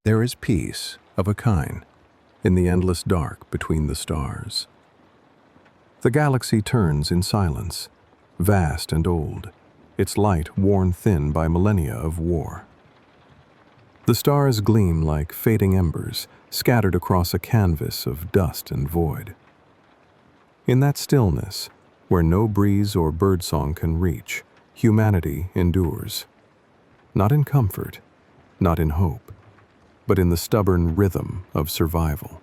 There is peace of a kind in the endless dark between the stars. The galaxy turns in silence, vast and old, its light worn thin by millennia of war. The stars gleam like fading embers, scattered across a canvas of dust and void. In that stillness, where no breeze or birdsong can reach, humanity endures. Not in comfort, not in hope, but in the stubborn rhythm of survival.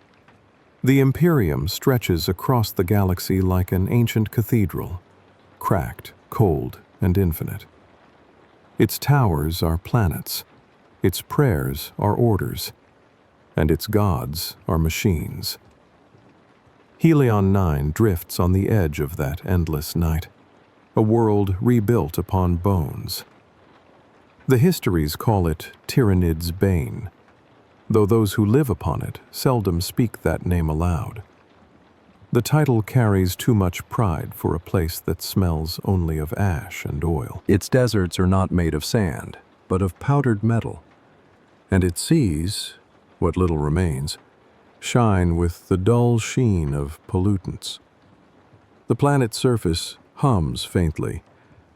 The Imperium stretches across the galaxy like an ancient cathedral, cracked, cold, and infinite. Its towers are planets, its prayers are orders, and its gods are machines. Helion IX drifts on the edge of that endless night, a world rebuilt upon bones. The histories call it Tyranid's bane, though those who live upon it seldom speak that name aloud. The title carries too much pride for a place that smells only of ash and oil. Its deserts are not made of sand, but of powdered metal, and its seas, what little remains, shine with the dull sheen of pollutants. The planet's surface hums faintly,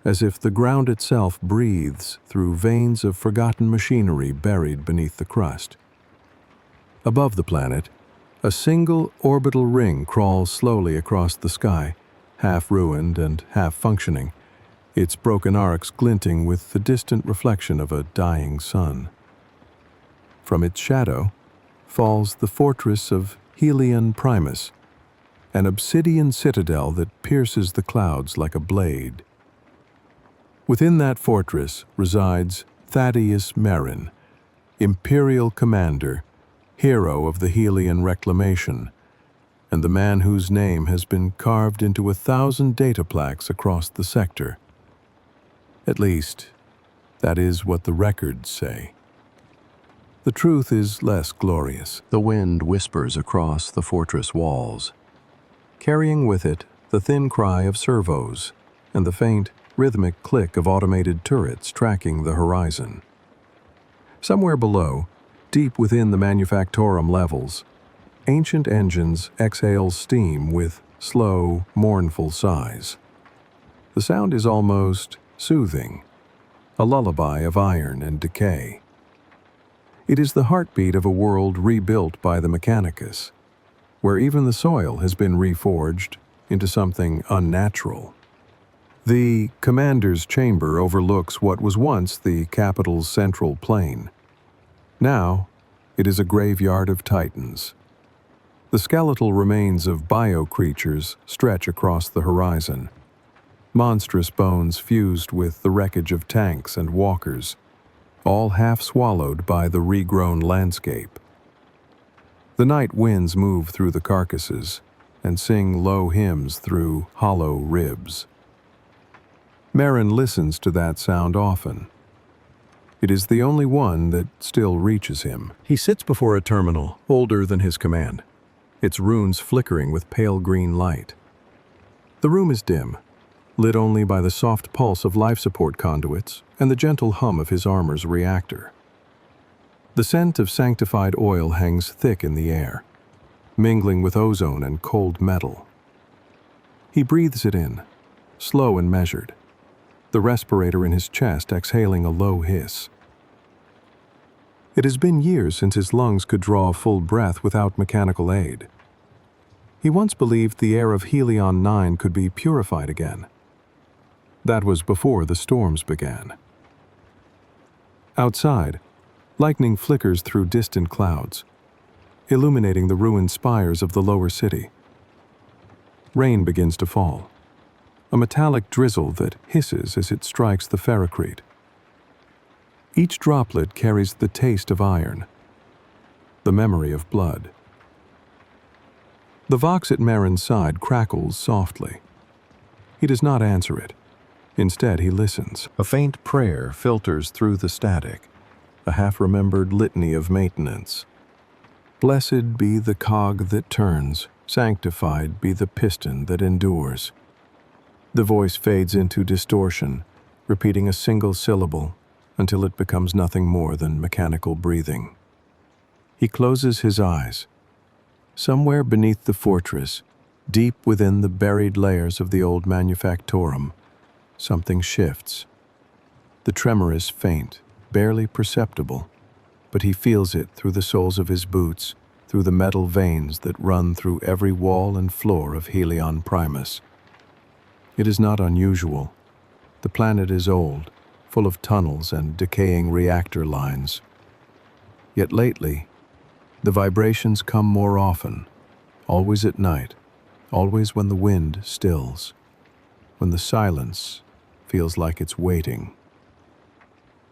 as if the ground itself breathes through veins of forgotten machinery buried beneath the crust. Above the planet, a single orbital ring crawls slowly across the sky, half ruined and half functioning, its broken arcs glinting with the distant reflection of a dying sun. From its shadow falls the fortress of Helion Primus, an obsidian citadel that pierces the clouds like a blade. Within that fortress resides Thaddeus Merrin, Imperial commander, hero of the Helion Reclamation, and the man whose name has been carved into 1,000 data plaques across the sector. At least, that is what the records say. The truth is less glorious. The wind whispers across the fortress walls, carrying with it the thin cry of servos and the faint, rhythmic click of automated turrets tracking the horizon. Somewhere below, deep within the manufactorum levels, ancient engines exhale steam with slow, mournful sighs. The sound is almost soothing, a lullaby of iron and decay. It is the heartbeat of a world rebuilt by the Mechanicus, where even the soil has been reforged into something unnatural. The commander's chamber overlooks what was once the capital's central plain. Now, it is a graveyard of titans. The skeletal remains of bio-creatures stretch across the horizon, monstrous bones fused with the wreckage of tanks and walkers, all half swallowed by the regrown landscape. The night winds move through the carcasses and sing low hymns through hollow ribs. Merrin listens to that sound often. It is the only one that still reaches him. He sits before a terminal older than his command, its runes flickering with pale green light. The room is dim, lit only by the soft pulse of life support conduits and the gentle hum of his armor's reactor. The scent of sanctified oil hangs thick in the air, mingling with ozone and cold metal. He breathes it in, slow and measured, the respirator in his chest exhaling a low hiss. It has been years since his lungs could draw a full breath without mechanical aid. He once believed the air of Helion IX could be purified again. That was before the storms began. Outside, lightning flickers through distant clouds, illuminating the ruined spires of the lower city. Rain begins to fall, a metallic drizzle that hisses as it strikes the ferrocrete. Each droplet carries the taste of iron, the memory of blood. The Vox at Merrin's side crackles softly. He does not answer it. Instead, he listens. A faint prayer filters through the static, a half-remembered litany of maintenance. Blessed be the cog that turns, sanctified be the piston that endures. The voice fades into distortion, repeating a single syllable until it becomes nothing more than mechanical breathing. He closes his eyes. Somewhere beneath the fortress, deep within the buried layers of the old manufactorum, something shifts. The tremor is faint, barely perceptible, but he feels it through the soles of his boots, through the metal veins that run through every wall and floor of Helion Primus. It is not unusual. The planet is old, full of tunnels and decaying reactor lines. Yet lately, the vibrations come more often, always at night, always when the wind stills, when the silence feels like it's waiting.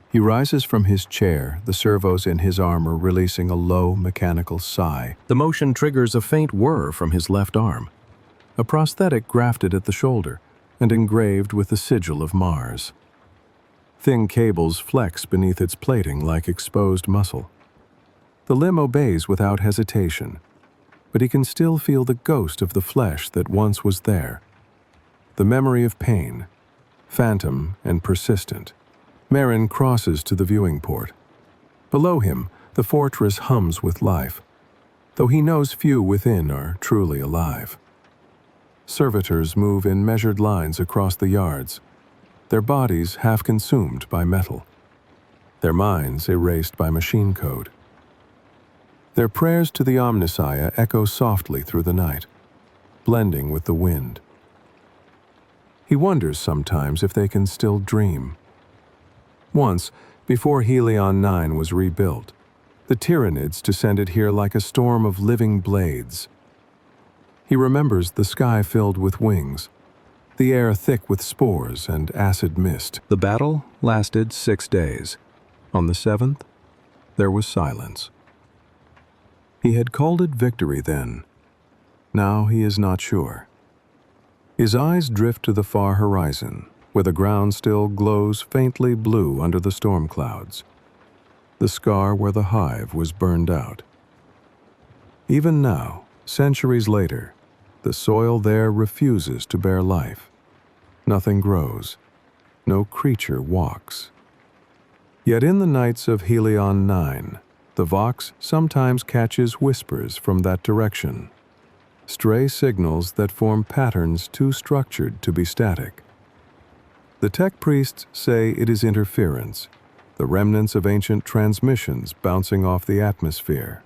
He rises from his chair, the servos in his armor releasing a low mechanical sigh. The motion triggers a faint whir from his left arm, a prosthetic grafted at the shoulder and engraved with the sigil of Mars. Thin cables flex beneath its plating like exposed muscle. The limb obeys without hesitation, but he can still feel the ghost of the flesh that once was there. The memory of pain, phantom and persistent. Merrin crosses to the viewing port. Below him, the fortress hums with life, though he knows few within are truly alive. Servitors move in measured lines across the yards, their bodies half consumed by metal, their minds erased by machine code. Their prayers to the Omnissiah echo softly through the night, blending with the wind. He wonders sometimes if they can still dream. Once, before Helion IX was rebuilt, the Tyranids descended here like a storm of living blades. He remembers the sky filled with wings, the air thick with spores and acid mist. The battle lasted 6 days. On the 7th, there was silence. He had called it victory then. Now he is not sure. His eyes drift to the far horizon, where the ground still glows faintly blue under the storm clouds, the scar where the Hive was burned out. Even now, centuries later, the soil there refuses to bear life. Nothing grows. No creature walks. Yet in the nights of Helion IX, the Vox sometimes catches whispers from that direction, stray signals that form patterns too structured to be static. The tech priests say it is interference, the remnants of ancient transmissions bouncing off the atmosphere.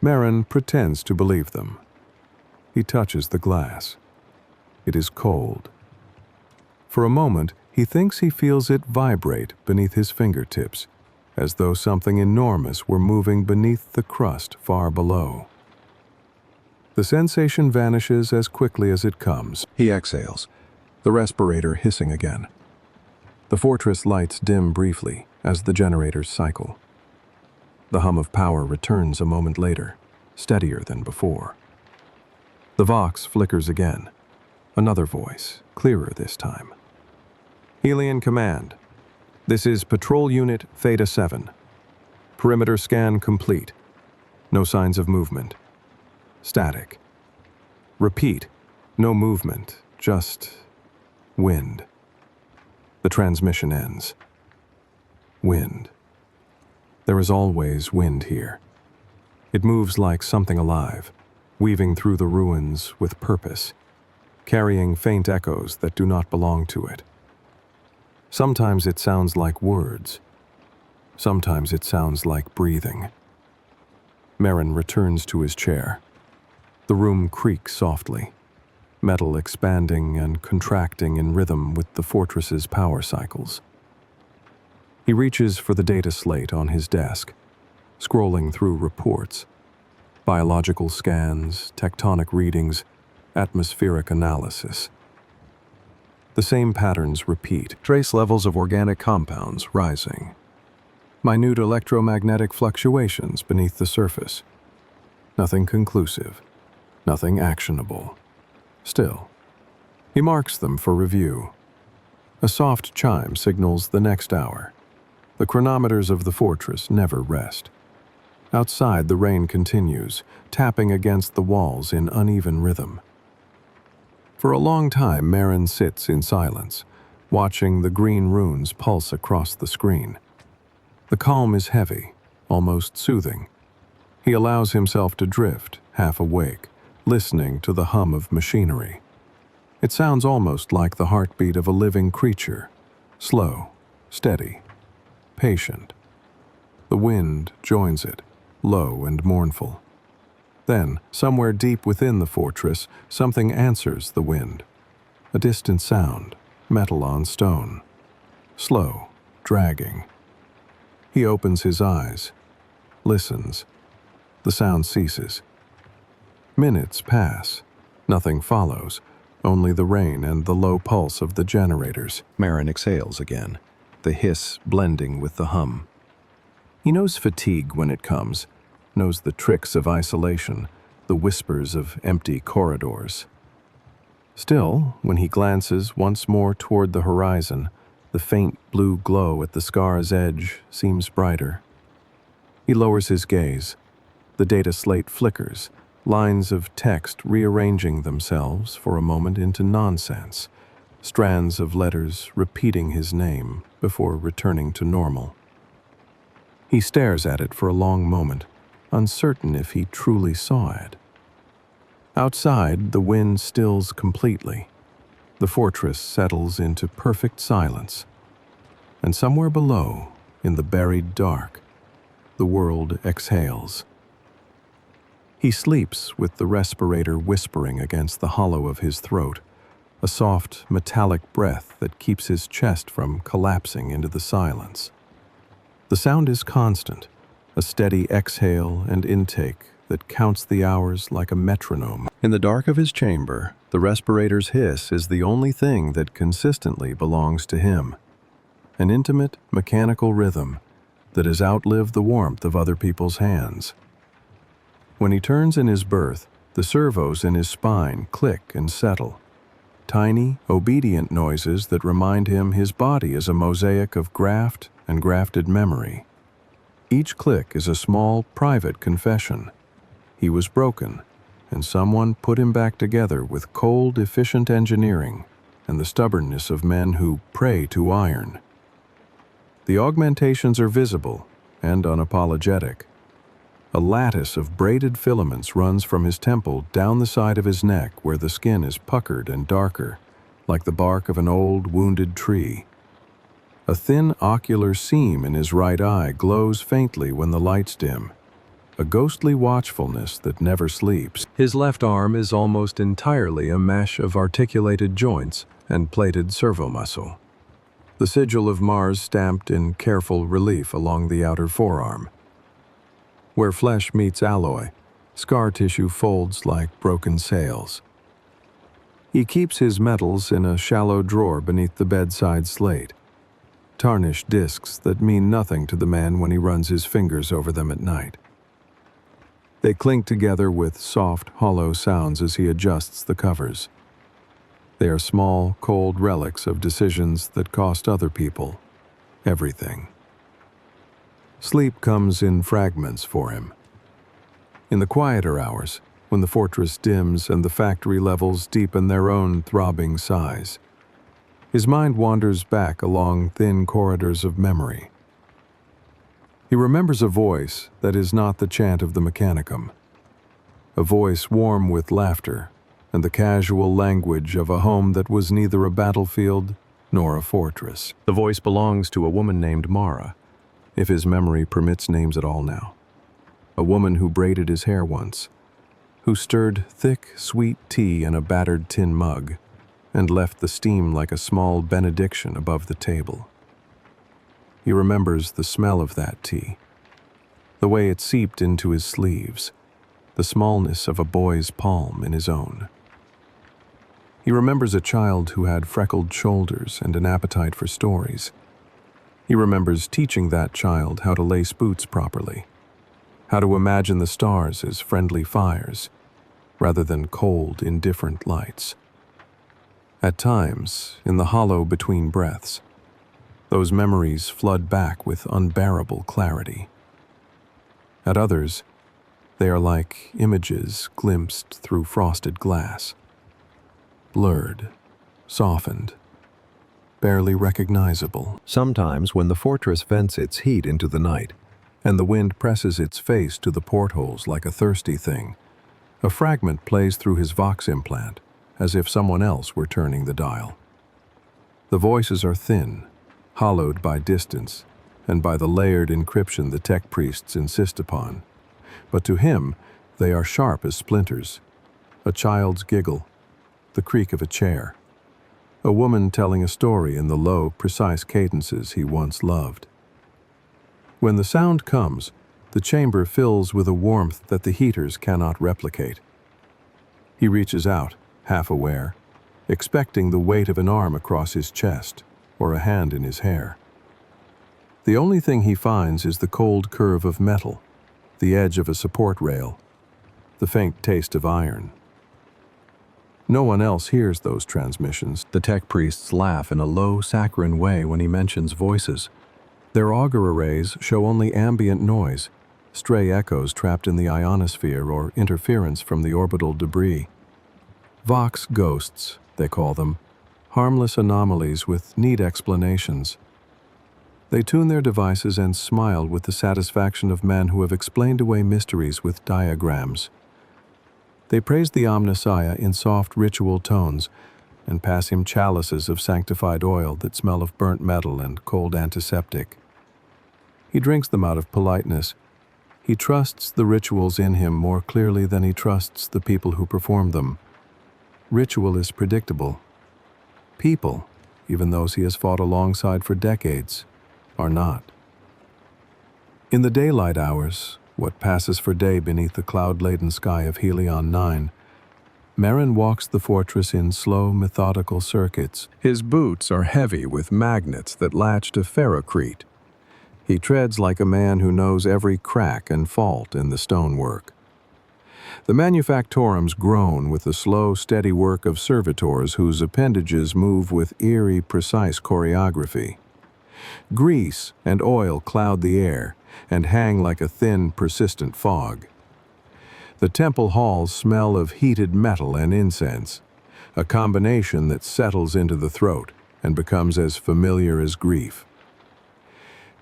Merrin pretends to believe them. He touches the glass. It is cold. For a moment, he thinks he feels it vibrate beneath his fingertips, as though something enormous were moving beneath the crust far below. The sensation vanishes as quickly as it comes. He exhales, the respirator hissing again. The fortress lights dim briefly as the generators cycle. The hum of power returns a moment later, steadier than before. The Vox flickers again. Another voice, clearer this time. Helion Command. This is Patrol Unit Theta 7. Perimeter scan complete. No signs of movement. Static. Repeat. No movement, just wind. The transmission ends. Wind. There is always wind here. It moves like something alive, weaving through the ruins with purpose, carrying faint echoes that do not belong to it. Sometimes it sounds like words. Sometimes it sounds like breathing. Merrin returns to his chair. The room creaks softly, metal expanding and contracting in rhythm with the fortress's power cycles. He reaches for the data slate on his desk, scrolling through reports, biological scans, tectonic readings, atmospheric analysis. The same patterns repeat, trace levels of organic compounds rising, minute electromagnetic fluctuations beneath the surface. Nothing conclusive, nothing actionable. Still, he marks them for review. A soft chime signals the next hour. The chronometers of the fortress never rest. Outside, the rain continues, tapping against the walls in uneven rhythm. For a long time, Merrin sits in silence, watching the green runes pulse across the screen. The calm is heavy, almost soothing. He allows himself to drift, half awake, listening to the hum of machinery. It sounds almost like the heartbeat of a living creature, slow, steady, patient. The wind joins it, low and mournful. Then, somewhere deep within the fortress, something answers the wind. A distant sound, metal on stone. Slow, dragging. He opens his eyes, listens. The sound ceases. Minutes pass. Nothing follows, only the rain and the low pulse of the generators. Merrin exhales again, the hiss blending with the hum. He knows fatigue when it comes, knows the tricks of isolation, the whispers of empty corridors. Still, when he glances once more toward the horizon, the faint blue glow at the scar's edge seems brighter. He lowers his gaze. The data slate flickers, lines of text rearranging themselves for a moment into nonsense, strands of letters repeating his name before returning to normal. He stares at it for a long moment, uncertain if he truly saw it. Outside, the wind stills completely. The fortress settles into perfect silence. And somewhere below, in the buried dark, the world exhales. He sleeps with the respirator whispering against the hollow of his throat, a soft, metallic breath that keeps his chest from collapsing into the silence. The sound is constant, a steady exhale and intake that counts the hours like a metronome. In the dark of his chamber, the respirator's hiss is the only thing that consistently belongs to him. An intimate, mechanical rhythm that has outlived the warmth of other people's hands. When he turns in his berth, the servos in his spine click and settle. Tiny, obedient noises that remind him his body is a mosaic of graft and grafted memory. Each click is a small, private confession. He was broken, and someone put him back together with cold, efficient engineering and the stubbornness of men who pray to iron. The augmentations are visible and unapologetic. A lattice of braided filaments runs from his temple down the side of his neck where the skin is puckered and darker, like the bark of an old, wounded tree. A thin ocular seam in his right eye glows faintly when the lights dim, a ghostly watchfulness that never sleeps. His left arm is almost entirely a mesh of articulated joints and plated servomuscle. The sigil of Mars stamped in careful relief along the outer forearm. Where flesh meets alloy, scar tissue folds like broken sails. He keeps his medals in a shallow drawer beneath the bedside slate, tarnished discs that mean nothing to the man when he runs his fingers over them at night. They clink together with soft, hollow sounds as he adjusts the covers. They are small, cold relics of decisions that cost other people everything. Sleep comes in fragments for him. In the quieter hours, when the fortress dims and the factory levels deepen their own throbbing sighs, his mind wanders back along thin corridors of memory. He remembers a voice that is not the chant of the Mechanicum, a voice warm with laughter and the casual language of a home that was neither a battlefield nor a fortress. The voice belongs to a woman named Mara, if his memory permits names at all now. A woman who braided his hair once, who stirred thick, sweet tea in a battered tin mug, and left the steam like a small benediction above the table. He remembers the smell of that tea, the way it seeped into his sleeves, the smallness of a boy's palm in his own. He remembers a child who had freckled shoulders and an appetite for stories. He remembers teaching that child how to lace boots properly, how to imagine the stars as friendly fires, rather than cold, indifferent lights. At times, in the hollow between breaths, those memories flood back with unbearable clarity. At others, they are like images glimpsed through frosted glass, blurred, softened, barely recognizable. Sometimes, when the fortress vents its heat into the night, and the wind presses its face to the portholes like a thirsty thing. A fragment plays through his Vox implant, as if someone else were turning the dial. The voices are thin, hollowed by distance, and by the layered encryption the tech priests insist upon. But to him, they are sharp as splinters. A child's giggle, the creak of a chair, a woman telling a story in the low, precise cadences he once loved. When the sound comes, the chamber fills with a warmth that the heaters cannot replicate. He reaches out, half aware, expecting the weight of an arm across his chest or a hand in his hair. The only thing he finds is the cold curve of metal, the edge of a support rail, the faint taste of iron. No one else hears those transmissions. The tech priests laugh in a low, saccharine way when he mentions voices. Their auger arrays show only ambient noise, stray echoes trapped in the ionosphere or interference from the orbital debris. Vox ghosts, they call them, harmless anomalies with neat explanations. They tune their devices and smile with the satisfaction of men who have explained away mysteries with diagrams. They praise the Omnissiah in soft ritual tones and pass him chalices of sanctified oil that smell of burnt metal and cold antiseptic. He drinks them out of politeness. He trusts the rituals in him more clearly than he trusts the people who perform them. Ritual is predictable. People, even those he has fought alongside for decades, are not. In the daylight hours, what passes for day beneath the cloud-laden sky of Helion IX, Merrin walks the fortress in slow, methodical circuits. His boots are heavy with magnets that latch to ferrocrete. He treads like a man who knows every crack and fault in the stonework. The manufactorums groan with the slow, steady work of servitors whose appendages move with eerie, precise choreography. Grease and oil cloud the air and hang like a thin, persistent fog. The temple halls smell of heated metal and incense, a combination that settles into the throat and becomes as familiar as grief.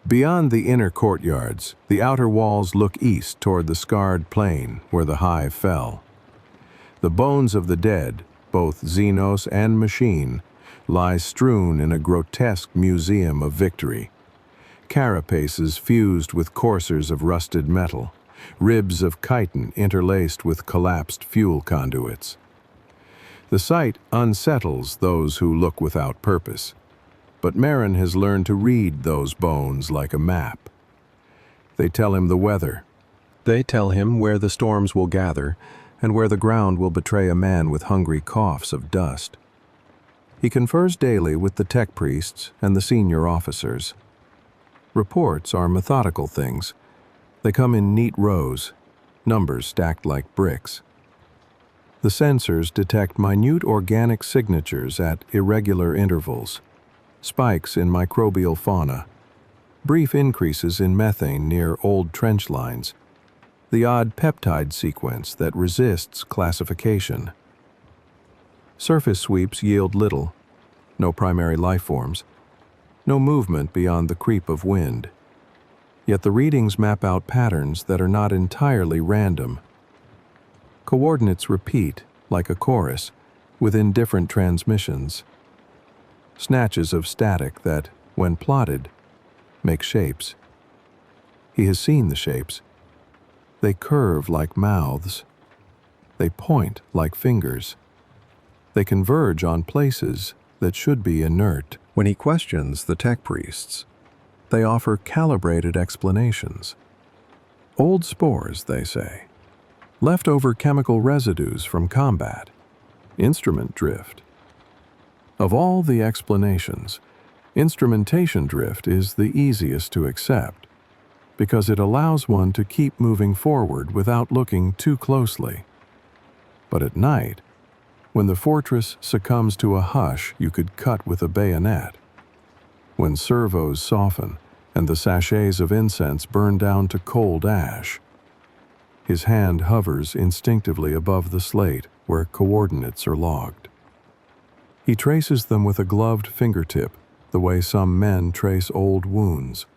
Beyond the inner courtyards, the outer walls look east toward the scarred plain where the Hive fell. The bones of the dead, both Xenos and machine, lie strewn in a grotesque museum of victory. Carapaces fused with coursers of rusted metal, ribs of chitin interlaced with collapsed fuel conduits. The sight unsettles those who look without purpose, but Merrin has learned to read those bones like a map. They tell him the weather. They tell him where the storms will gather and where the ground will betray a man with hungry coughs of dust. He confers daily with the tech priests and the senior officers. Reports are methodical things. They come in neat rows, numbers stacked like bricks. The sensors detect minute organic signatures at irregular intervals, spikes in microbial fauna, brief increases in methane near old trench lines, the odd peptide sequence that resists classification. Surface sweeps yield little, no primary life forms, no movement beyond the creep of wind. Yet the readings map out patterns that are not entirely random. Coordinates repeat, like a chorus, within different transmissions. Snatches of static that, when plotted, make shapes. He has seen the shapes. They curve like mouths. They point like fingers. They converge on places that should be inert. When he questions the tech priests, they offer calibrated explanations. Old spores, they say. Leftover chemical residues from combat. Instrument drift. Of all the explanations, instrumentation drift is the easiest to accept, because it allows one to keep moving forward without looking too closely. But at night, when the fortress succumbs to a hush you could cut with a bayonet, when servos soften and the sachets of incense burn down to cold ash, his hand hovers instinctively above the slate where coordinates are logged. He traces them with a gloved fingertip, the way some men trace old wounds.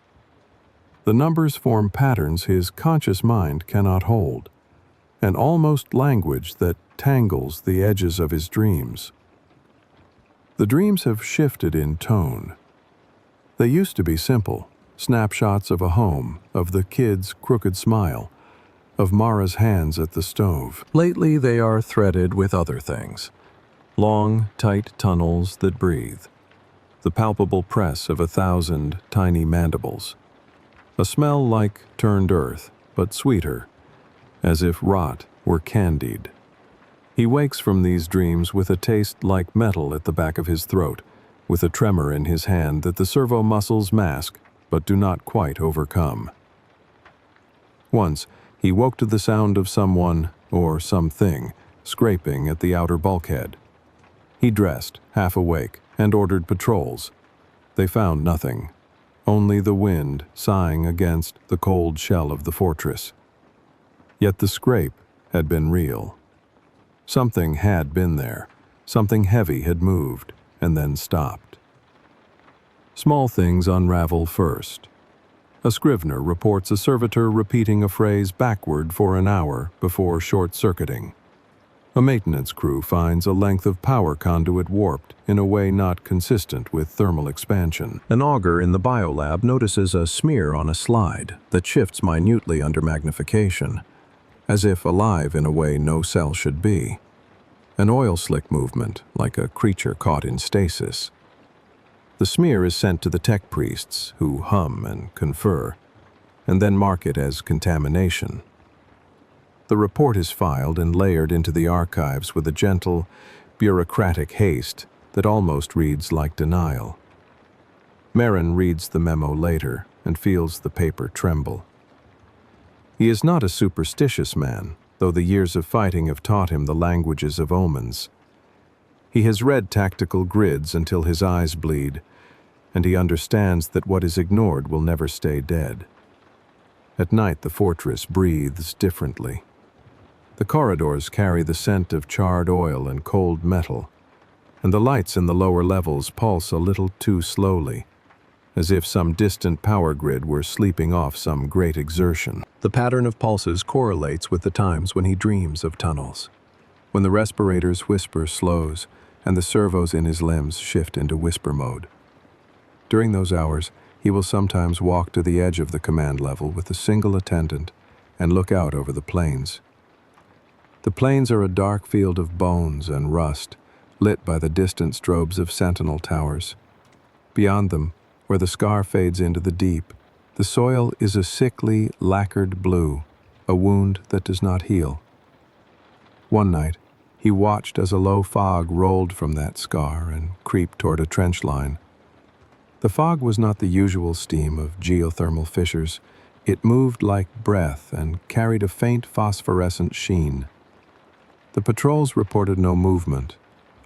The numbers form patterns his conscious mind cannot hold, an almost language that tangles the edges of his dreams. The dreams have shifted in tone. They used to be simple, snapshots of a home, of the kid's crooked smile, of Mara's hands at the stove. Lately, they are threaded with other things. Long, tight tunnels that breathe. The palpable press of 1,000 tiny mandibles. A smell like turned earth, but sweeter, as if rot were candied. He wakes from these dreams with a taste like metal at the back of his throat, with a tremor in his hand that the servo muscles mask but do not quite overcome. Once, he woke to the sound of someone, or something, scraping at the outer bulkhead. He dressed, half awake, and ordered patrols. They found nothing, only the wind sighing against the cold shell of the fortress. Yet the scrape had been real. Something had been there. Something heavy had moved, and then stopped. Small things unravel first. A scrivener reports a servitor repeating a phrase backward for an hour before short-circuiting. A maintenance crew finds a length of power conduit warped in a way not consistent with thermal expansion. An augur in the biolab notices a smear on a slide that shifts minutely under magnification, as if alive in a way no cell should be. An oil slick movement, like a creature caught in stasis. The smear is sent to the tech priests, who hum and confer, and then mark it as contamination. The report is filed and layered into the archives with a gentle, bureaucratic haste that almost reads like denial. Merrin reads the memo later and feels the paper tremble. He is not a superstitious man, though the years of fighting have taught him the languages of omens. He has read tactical grids until his eyes bleed, and he understands that what is ignored will never stay dead. At night, the fortress breathes differently. The corridors carry the scent of charred oil and cold metal, and the lights in the lower levels pulse a little too slowly, as if some distant power grid were sleeping off some great exertion. The pattern of pulses correlates with the times when he dreams of tunnels, when the respirator's whisper slows and the servos in his limbs shift into whisper mode. During those hours, he will sometimes walk to the edge of the command level with a single attendant and look out over the plains. The plains are a dark field of bones and rust, lit by the distant strobes of sentinel towers. Beyond them, where the scar fades into the deep, the soil is a sickly, lacquered blue, a wound that does not heal. One night, he watched as a low fog rolled from that scar and creeped toward a trench line. The fog was not the usual steam of geothermal fissures. It moved like breath and carried a faint phosphorescent sheen. The patrols reported no movement,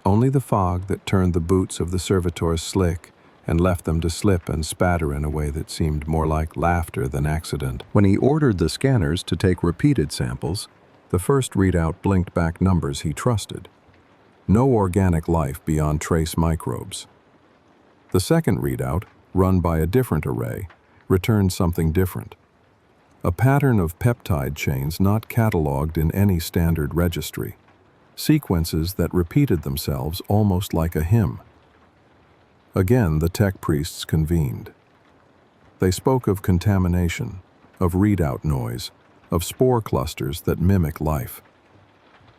only the fog that turned the boots of the servitors slick and left them to slip and spatter in a way that seemed more like laughter than accident. When he ordered the scanners to take repeated samples, the first readout blinked back numbers he trusted. No organic life beyond trace microbes. The second readout, run by a different array, returned something different. A pattern of peptide chains not catalogued in any standard registry. Sequences that repeated themselves almost like a hymn. Again, the tech priests convened. They spoke of contamination, of readout noise, of spore clusters that mimic life.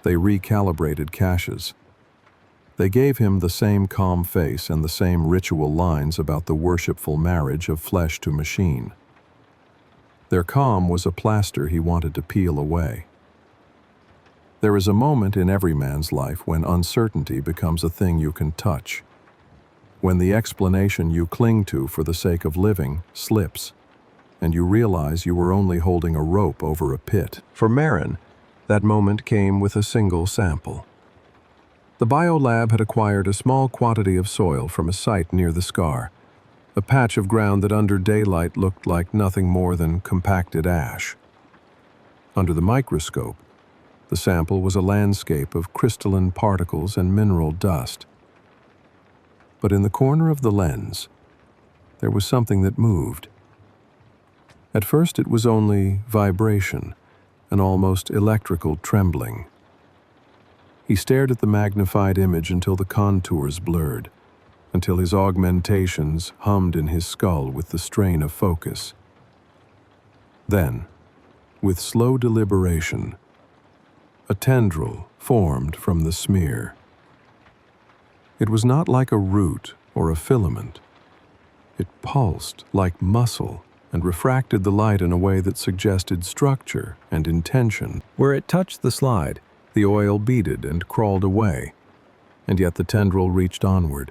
They recalibrated caches. They gave him the same calm face and the same ritual lines about the worshipful marriage of flesh to machine. Their calm was a plaster he wanted to peel away. There is a moment in every man's life when uncertainty becomes a thing you can touch. When the explanation you cling to for the sake of living slips, and you realize you were only holding a rope over a pit. For Merrin, that moment came with a single sample. The biolab had acquired a small quantity of soil from a site near the scar, a patch of ground that under daylight looked like nothing more than compacted ash. Under the microscope, the sample was a landscape of crystalline particles and mineral dust. But in the corner of the lens, there was something that moved. At first it was only vibration, an almost electrical trembling. He stared at the magnified image until the contours blurred, until his augmentations hummed in his skull with the strain of focus. Then, with slow deliberation, a tendril formed from the smear. It was not like a root or a filament. It pulsed like muscle and refracted the light in a way that suggested structure and intention. Where it touched the slide, the oil beaded and crawled away, and yet the tendril reached onward,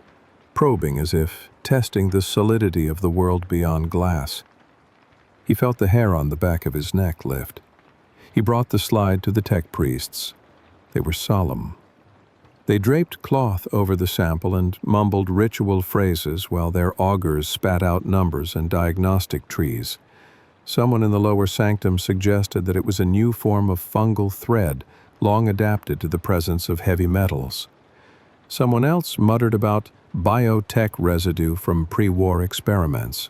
probing as if testing the solidity of the world beyond glass. He felt the hair on the back of his neck lift. He brought the slide to the tech priests. They were solemn. They draped cloth over the sample and mumbled ritual phrases while their augurs spat out numbers and diagnostic trees. Someone in the lower sanctum suggested that it was a new form of fungal thread, long adapted to the presence of heavy metals. Someone else muttered about biotech residue from pre-war experiments.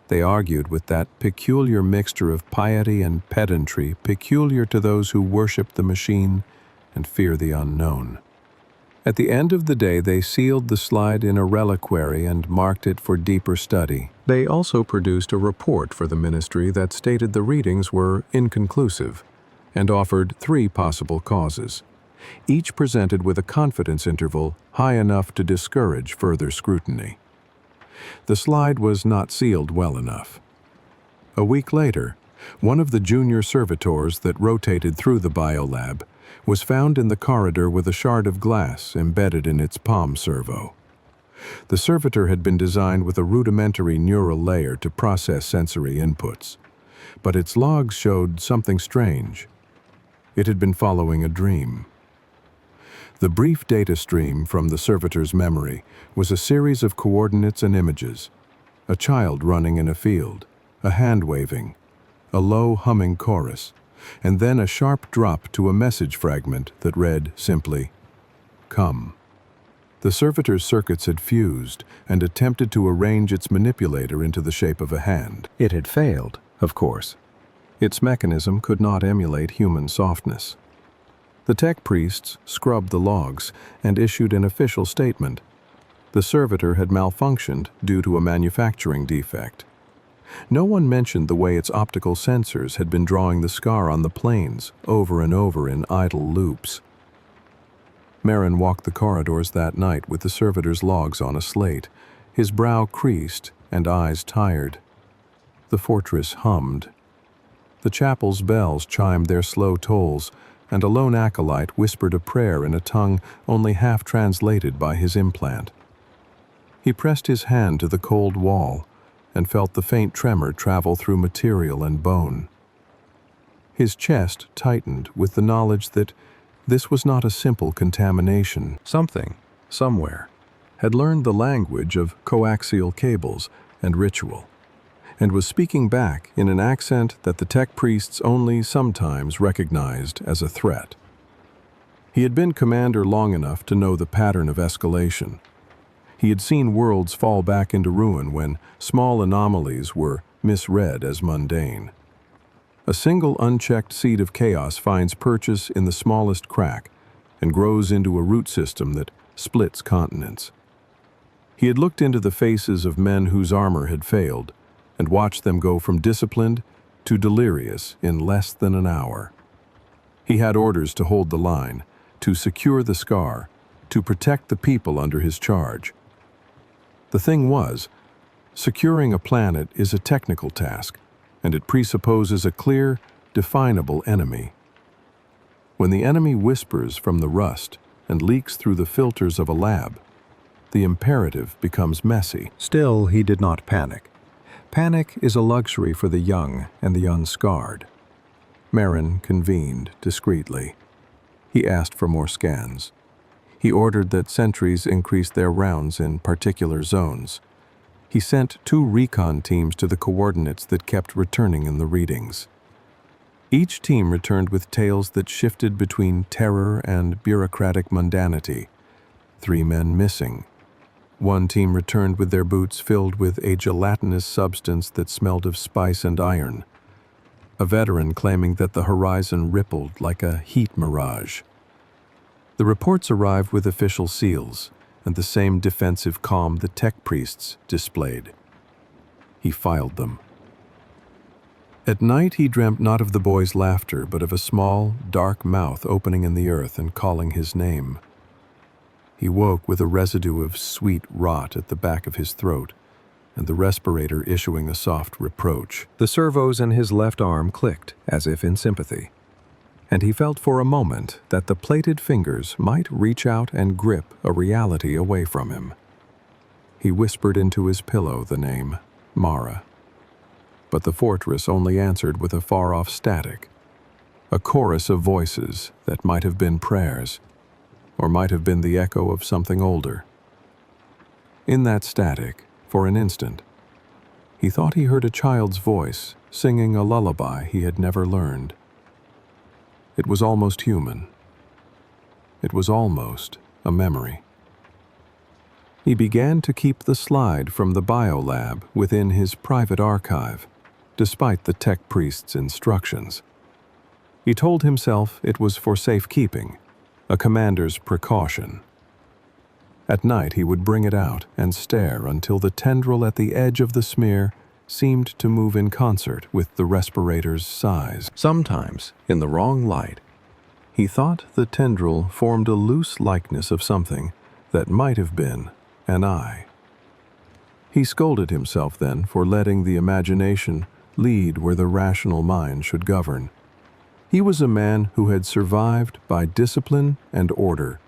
They argued with that peculiar mixture of piety and pedantry peculiar to those who worship the machine and fear the unknown. At the end of the day, they sealed the slide in a reliquary and marked it for deeper study. They also produced a report for the ministry that stated the readings were inconclusive and offered 3 possible causes, each presented with a confidence interval high enough to discourage further scrutiny. The slide was not sealed well enough. A week later, one of the junior servitors that rotated through the biolab was found in the corridor with a shard of glass embedded in its palm servo. The servitor had been designed with a rudimentary neural layer to process sensory inputs, but its logs showed something strange. It had been following a dream. The brief data stream from the servitor's memory was a series of coordinates and images: a child running in a field, a hand waving, a low humming chorus, and then a sharp drop to a message fragment that read simply, "Come." The servitor's circuits had fused and attempted to arrange its manipulator into the shape of a hand. It had failed, of course. Its mechanism could not emulate human softness. The tech priests scrubbed the logs and issued an official statement. The servitor had malfunctioned due to a manufacturing defect. No one mentioned the way its optical sensors had been drawing the scar on the planes over and over in idle loops. Merrin walked the corridors that night with the servitor's logs on a slate, his brow creased and eyes tired. The fortress hummed. The chapel's bells chimed their slow tolls, and a lone acolyte whispered a prayer in a tongue only half translated by his implant. He pressed his hand to the cold wall and felt the faint tremor travel through material and bone. His chest tightened with the knowledge that this was not a simple contamination. Something, somewhere, had learned the language of coaxial cables and ritual, and was speaking back in an accent that the tech priests only sometimes recognized as a threat. He had been commander long enough to know the pattern of escalation. He had seen worlds fall back into ruin when small anomalies were misread as mundane. A single unchecked seed of chaos finds purchase in the smallest crack and grows into a root system that splits continents. He had looked into the faces of men whose armor had failed and watched them go from disciplined to delirious in less than an hour. He had orders to hold the line, to secure the scar, to protect the people under his charge. The thing was, securing a planet is a technical task, and it presupposes a clear, definable enemy. When the enemy whispers from the rust and leaks through the filters of a lab, the imperative becomes messy. Still, he did not panic. Panic is a luxury for the young and the unscarred. Merrin convened discreetly. He asked for more scans. He ordered that sentries increase their rounds in particular zones. He sent 2 recon teams to the coordinates that kept returning in the readings. Each team returned with tales that shifted between terror and bureaucratic mundanity. 3 men missing. One team returned with their boots filled with a gelatinous substance that smelled of spice and iron, a veteran claiming that the horizon rippled like a heat mirage. The reports arrived with official seals and the same defensive calm the tech priests displayed. He filed them. At night he dreamt not of the boy's laughter, but of a small, dark mouth opening in the earth and calling his name. He woke with a residue of sweet rot at the back of his throat, and the respirator issuing a soft reproach. The servos in his left arm clicked, as if in sympathy, and he felt for a moment that the plated fingers might reach out and grip a reality away from him. He whispered into his pillow the name, Mara. But the fortress only answered with a far-off static, a chorus of voices that might have been prayers, or might have been the echo of something older. In that static, for an instant, he thought he heard a child's voice singing a lullaby he had never learned. It was almost human. It was almost a memory. He began to keep the slide from the biolab within his private archive, despite the tech priest's instructions. He told himself it was for safekeeping, a commander's precaution. At night he would bring it out and stare until the tendril at the edge of the smear seemed to move in concert with the respirator's size. Sometimes, in the wrong light, he thought the tendril formed a loose likeness of something that might have been an eye. He scolded himself then for letting the imagination lead where the rational mind should govern. He was a man who had survived by discipline and order,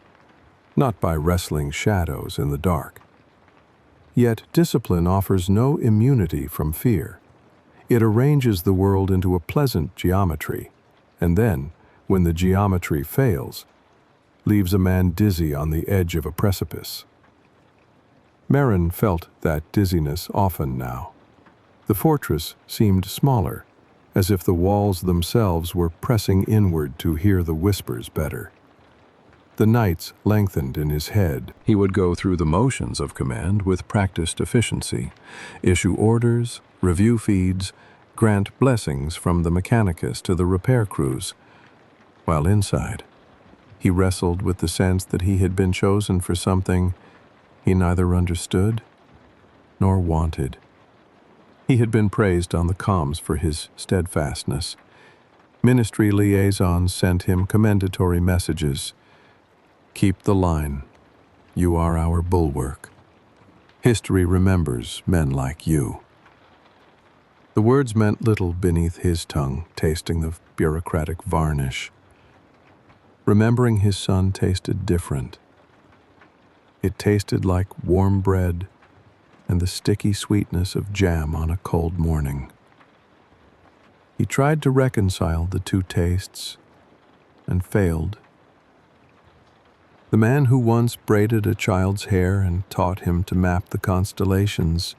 not by wrestling shadows in the dark. Yet discipline offers no immunity from fear. It arranges the world into a pleasant geometry, and then, when the geometry fails, leaves a man dizzy on the edge of a precipice. Merrin felt that dizziness often now. The fortress seemed smaller, as if the walls themselves were pressing inward to hear the whispers better. The nights lengthened in his head. He would go through the motions of command with practiced efficiency, issue orders, review feeds, grant blessings from the mechanicus to the repair crews. While inside, he wrestled with the sense that he had been chosen for something he neither understood nor wanted. He had been praised on the comms for his steadfastness. Ministry liaisons sent him commendatory messages. Keep the line. You are our bulwark. History remembers men like you. The words meant little beneath his tongue, tasting the bureaucratic varnish. Remembering his son tasted different. It tasted like warm bread and the sticky sweetness of jam on a cold morning. He tried to reconcile the two tastes and failed. The man who once braided a child's hair and taught him to map the constellations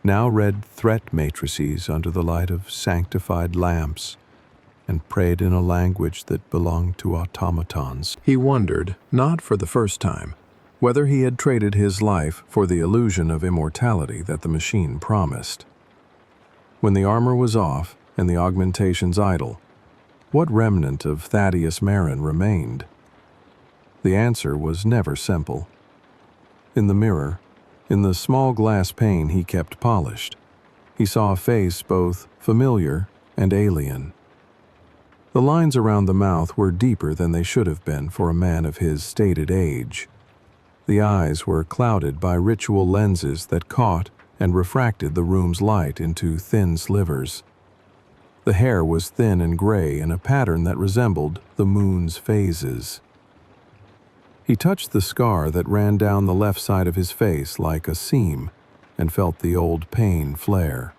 now read threat matrices under the light of sanctified lamps and prayed in a language that belonged to automatons. He wondered, not for the first time, whether he had traded his life for the illusion of immortality that the machine promised. When the armor was off and the augmentations idle, what remnant of Thaddeus Merrin remained? The answer was never simple. In the mirror, in the small glass pane he kept polished, he saw a face both familiar and alien. The lines around the mouth were deeper than they should have been for a man of his stated age. The eyes were clouded by ritual lenses that caught and refracted the room's light into thin slivers. The hair was thin and gray in a pattern that resembled the moon's phases. He touched the scar that ran down the left side of his face like a seam and felt the old pain flare.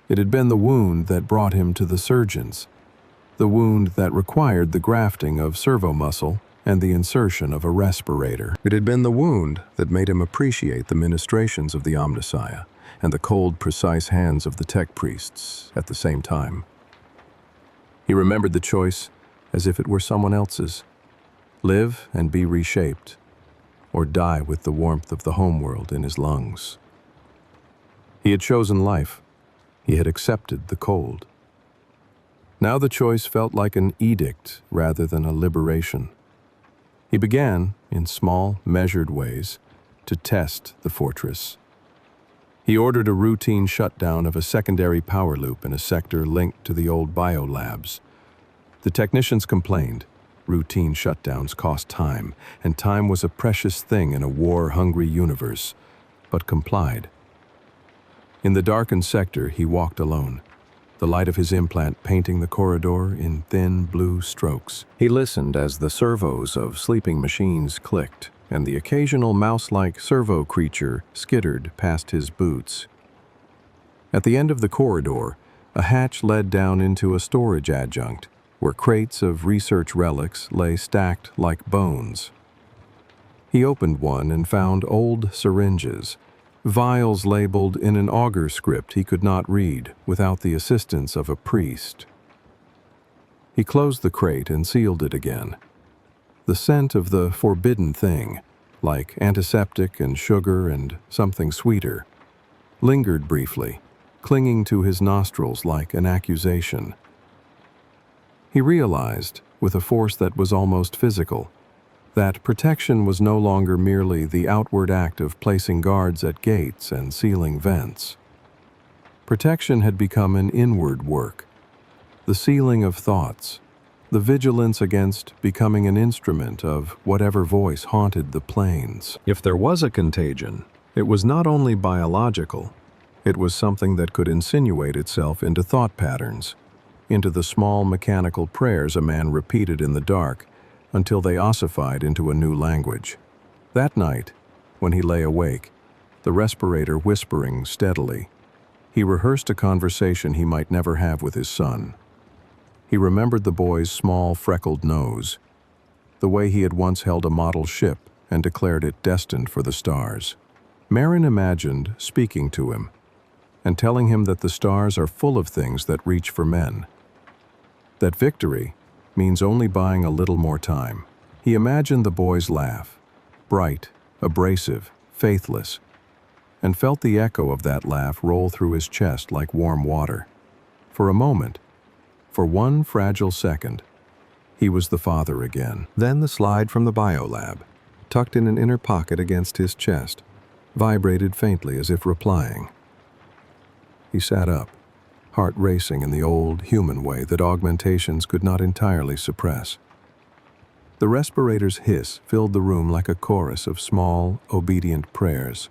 It had been the wound that brought him to the surgeons, the wound that required the grafting of servo muscle and the insertion of a respirator. It had been the wound that made him appreciate the ministrations of the Omnissiah and the cold, precise hands of the tech priests at the same time. He remembered the choice as if it were someone else's. Live and be reshaped, or die with the warmth of the homeworld in his lungs. He had chosen life. He had accepted the cold. Now the choice felt like an edict rather than a liberation. He began, in small, measured ways, to test the fortress. He ordered a routine shutdown of a secondary power loop in a sector linked to the old biolabs. The technicians complained. Routine shutdowns cost time, and time was a precious thing in a war-hungry universe, but complied. In the darkened sector, he walked alone, the light of his implant painting the corridor in thin blue strokes. He listened as the servos of sleeping machines clicked, and the occasional mouse-like servo creature skittered past his boots. At the end of the corridor, a hatch led down into a storage adjunct, where crates of research relics lay stacked like bones. He opened one and found old syringes, vials labeled in an augur script he could not read without the assistance of a priest. He closed the crate and sealed it again. The scent of the forbidden thing, like antiseptic and sugar and something sweeter, lingered briefly, clinging to his nostrils like an accusation. He realized, with a force that was almost physical, that protection was no longer merely the outward act of placing guards at gates and sealing vents. Protection had become an inward work, the sealing of thoughts, the vigilance against becoming an instrument of whatever voice haunted the plains. If there was a contagion, it was not only biological, it was something that could insinuate itself into thought patterns, into the small mechanical prayers a man repeated in the dark until they ossified into a new language. That night, when he lay awake, the respirator whispering steadily, he rehearsed a conversation he might never have with his son. He remembered the boy's small, freckled nose, the way he had once held a model ship and declared it destined for the stars. Merrin imagined speaking to him and telling him that the stars are full of things that reach for men, that victory means only buying a little more time. He imagined the boy's laugh, bright, abrasive, faithless, and felt the echo of that laugh roll through his chest like warm water. For a moment, for one fragile second, he was the father again. Then the slide from the biolab, tucked in an inner pocket against his chest, vibrated faintly as if replying. He sat up, heart racing in the old, human way that augmentations could not entirely suppress. The respirator's hiss filled the room like a chorus of small, obedient prayers.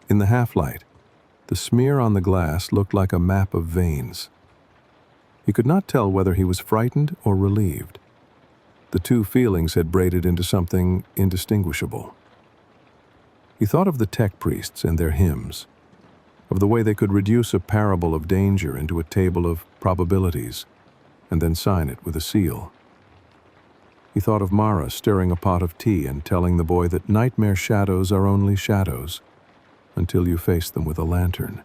In the half-light, the smear on the glass looked like a map of veins. He could not tell whether he was frightened or relieved. The two feelings had braided into something indistinguishable. He thought of the tech priests and their hymns, of the way they could reduce a parable of danger into a table of probabilities, and then sign it with a seal. He thought of Mara stirring a pot of tea and telling the boy that nightmare shadows are only shadows until you face them with a lantern.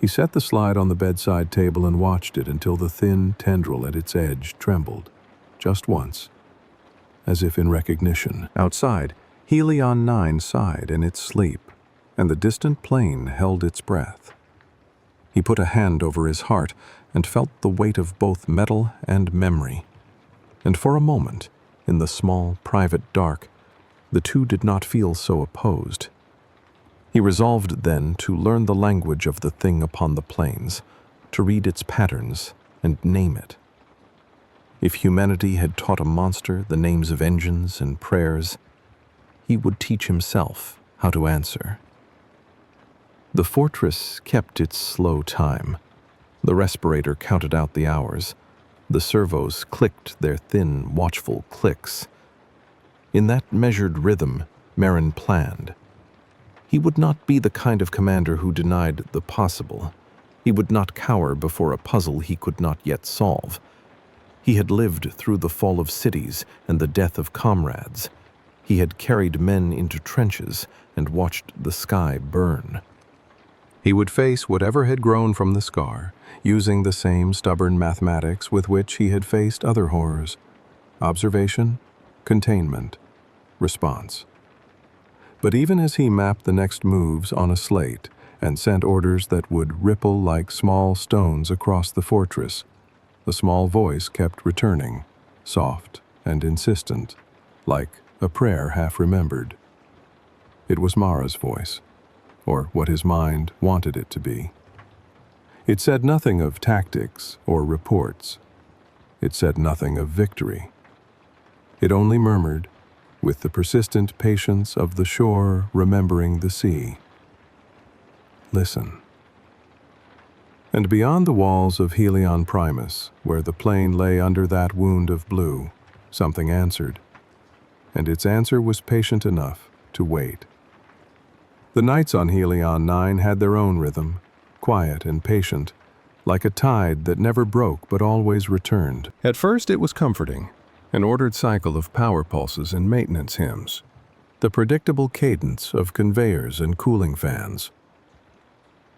He set the slide on the bedside table and watched it until the thin tendril at its edge trembled, just once, as if in recognition. Outside, Helion IX sighed in its sleep, and the distant plane held its breath. He put a hand over his heart and felt the weight of both metal and memory. And for a moment, in the small, private dark, the two did not feel so opposed. He resolved then to learn the language of the thing upon the plains, to read its patterns and name it. If humanity had taught a monster the names of engines and prayers, he would teach himself how to answer. The fortress kept its slow time. The respirator counted out the hours. The servos clicked their thin, watchful clicks. In that measured rhythm, Merrin planned. He would not be the kind of commander who denied the possible. He would not cower before a puzzle he could not yet solve. He had lived through the fall of cities and the death of comrades. He had carried men into trenches and watched the sky burn. He would face whatever had grown from the scar, using the same stubborn mathematics with which he had faced other horrors: observation, containment, response. But even as he mapped the next moves on a slate and sent orders that would ripple like small stones across the fortress, the small voice kept returning, soft and insistent, like a prayer half remembered. It was Mara's voice, or what his mind wanted it to be. It said nothing of tactics or reports. It said nothing of victory. It only murmured, with the persistent patience of the shore remembering the sea, "Listen." And beyond the walls of Helion Primus, where the plain lay under that wound of blue, something answered. And its answer was patient enough to wait. The nights on Helion IX had their own rhythm, quiet and patient, like a tide that never broke but always returned. At first it was comforting, an ordered cycle of power pulses and maintenance hymns, the predictable cadence of conveyors and cooling fans.